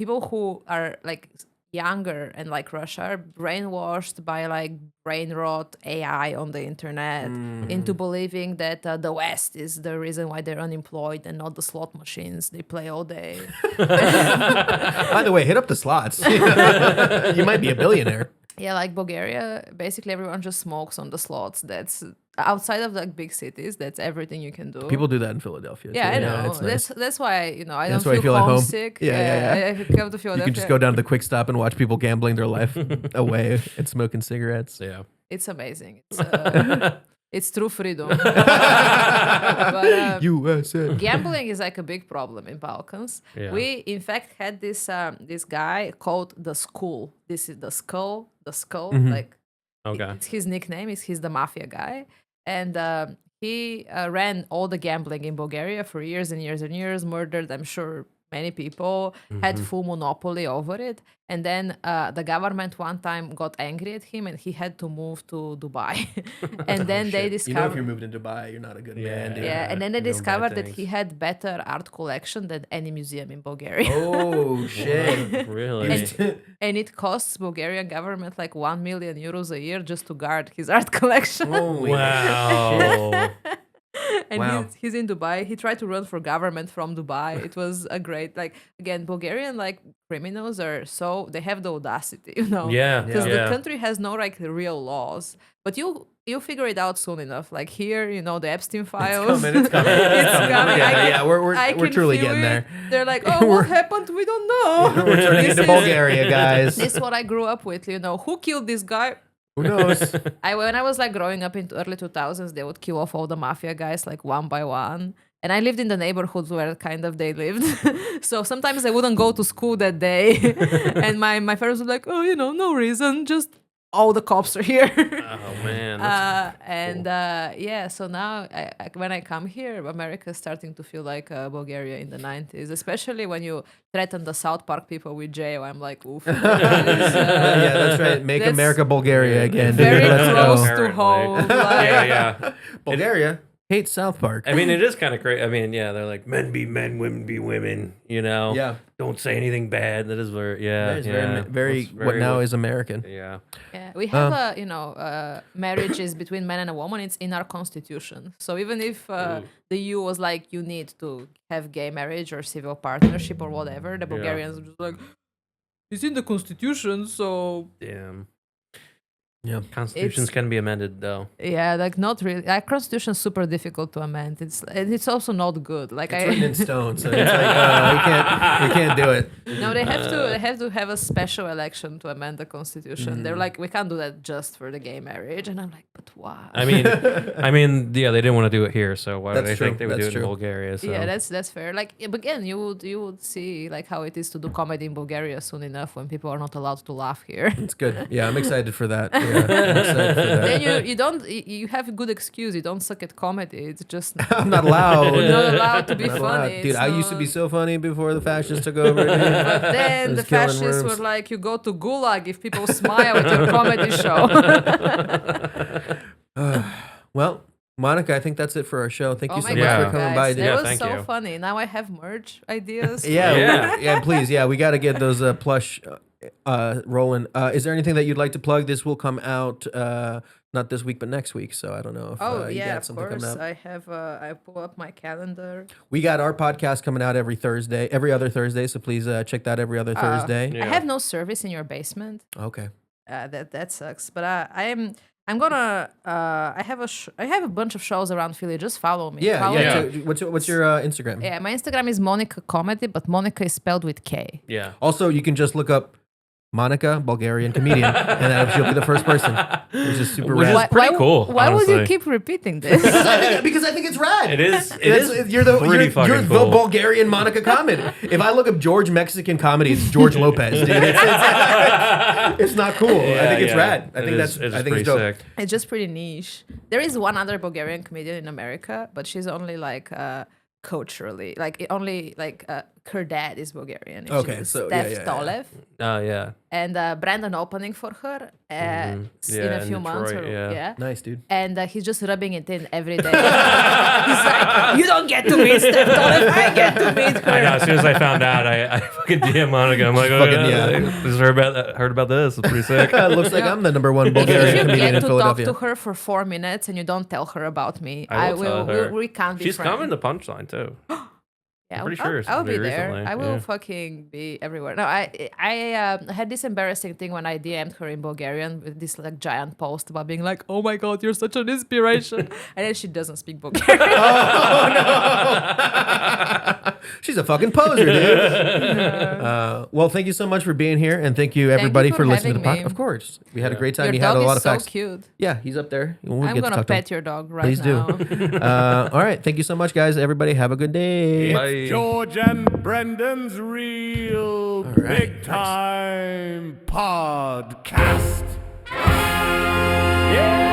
people who are like younger and like Russia are brainwashed by like brain rot AI on the internet into believing that the West is the reason why they're unemployed and not the slot machines they play all day. By the way, hit up the slots. You might be a billionaire. Yeah, like Bulgaria, basically everyone just smokes on the slots. That's outside of like big cities. That's everything you can do. People do that in Philadelphia. yeah, too. I know. it's nice. That's why I That's don't why you feel feel at home. homesick. Yeah. I come to Philadelphia. You can just go down to the quick stop and watch people gambling their life away and smoking cigarettes. Yeah. It's amazing. It's true freedom. But USA. gambling is like a big problem in Balkans. Yeah. We in fact had this guy called the Skull. This is the skull. Like Okay. it's his nickname. He's the mafia guy, and he ran all the gambling in Bulgaria for years and years and years. Murdered, I'm sure, many people. Had full monopoly over it. And then the government one time got angry at him, and he had to move to Dubai. And then they You know, if discovered. you moved in Dubai, you're not a good Yeah. man, dude. Yeah, and then they Doing bad discovered that things. he had better art collection than any museum in Bulgaria. Oh, shit. Really? And it costs Bulgarian government like 1 million euros a year just to guard his art collection. Holy Wow. And Wow. he's in Dubai. He tried to run for government from Dubai. It was a great, like, again, Bulgarian like criminals are they have the audacity, Yeah. because Yeah. the country has no like real laws. But you figure it out soon enough. Like here, the Epstein files. It's coming. It's coming. Yeah, we're I we're can truly feel getting it. there. They're like, oh, what happened? We don't know. We're turning This into is- Bulgaria, guys. This is what I grew up with. Who killed this guy? Who knows? When I was like growing up in early 2000s, they would kill off all the mafia guys like one by one. And I lived in the neighborhood where kind of they lived. So sometimes I wouldn't go to school that day. And my parents would like, oh, no reason, just all the cops are here. Oh man. So now when I come here, America is starting to feel like Bulgaria in the 90s, especially when you threaten the South Park people with jail. I'm like, oof. Yeah, that's right. Make That's America Bulgaria again. dude. very Let's go. close to Apparently. home. Like, yeah. Bulgaria hates South Park. I mean, it is kind of crazy. I mean, yeah, they're like men be men, women be women. Yeah. Don't say anything bad. That is very, yeah, That is yeah. very That's what now is American. Yeah. Yeah, we have marriages between man and a woman. It's in our constitution. So even if the EU was like, you need to have gay marriage or civil partnership or whatever, the Bulgarians were just like, it's in the constitution. So Damn. Yeah. Constitutions can be amended though. Yeah, like not really. Like constitution's super difficult to amend. It's also not good. Like It's written in stone, so it's like we can't do it. no, they have to have a special election to amend the constitution. They're like, we can't do that just for the gay marriage, and I'm like, but why? I mean, yeah, they didn't want to do it here, so why would That's they true. think they would do That's it in true. Bulgaria? So. Yeah, that's fair. Like again, you would see like how it is to do comedy in Bulgaria soon enough when people are not allowed to laugh here. It's good. Yeah, I'm excited for that. Yeah, I'm excited for that. Then you have a good excuse. You don't suck at comedy. It's just I'm not allowed. you're not allowed to be Not allowed. funny. Dude, It's I used to be not- so funny before the fascists took over. Dude. But then It the was killing fascists worms. were like, you go to Gulag if people smile at your comedy show. Well, Monica, I think that's it for our show. Thank Oh you my so God, much Yeah. for coming guys, by, that dude. Yeah, was thank so you. funny. Now I have merch ideas. Yeah, Yeah. yeah, please. Yeah, we got to get those plush rolling. Is there anything that you'd like to plug? This will come out not this week, but next week. So I don't know if Oh you yeah, got of something course. coming out. I have. I pull up my calendar. We got our podcast coming out every other Thursday. So please check that every other Thursday. Yeah. I have no service in your basement. Okay. That sucks. But I'm gonna. I have a bunch of shows around Philly. Just follow me. Yeah, Follow yeah. me. So what's your Instagram? Yeah, my Instagram is Monika Comedy, but Monika is spelled with K. Yeah. Also, you can just look up Monika, Bulgarian comedian, and then she'll be the first person. Which is super Which rad. is pretty cool, Why would you honestly. keep repeating this? because I think it's rad. It is. You're the pretty you're fucking the cool. Bulgarian Monica comedy. If I look up George Mexican comedy, it's George Lopez, dude. It's not cool. I think it's rad. I think it's it's pretty dope. sick. It's just pretty niche. There is one other Bulgarian comedian in America, but she's only like culturally, like only like her dad is Bulgarian. and Okay, she's so, Steph yeah. Tolev. Oh yeah. And Brandon opening for her in Yeah, a few in months. Detroit, yeah. Nice, dude. And he's just rubbing it in every day. He's like, you don't get to meet Steph Tolev, I get to meet her. I know. As soon as I found out, I fucking DM Monica. I'm like, oh Fucking, yeah, yeah. just heard about this. It's pretty sick. Looks like I'm the number one If Bulgarian you comedian get in to talk Philadelphia. to her for 4 minutes and you don't tell her about me, I will tell her. we can't be She's friends. coming to Punchline too. Yeah, I'm pretty sure it's I'll gonna be be there. recently, I will yeah. fucking be everywhere. No, I had this embarrassing thing when I DM'd her in Bulgarian with this like giant post about being like, "Oh my god, you're such an inspiration," and then she doesn't speak Bulgarian. She's a fucking poser, dude. Well, thank you so much for being here, and thank you everybody for for listening to the having podcast. me. Of course, we had a great time. Your you had dog a lot is of so facts. cute. Yeah, he's up there. We'll I'm get to gonna talk to him. pet your dog right Please now. do. All right, thank you so much, guys. Everybody, have a good day. Bye. George and Brendan's real right, big time podcast. Yeah!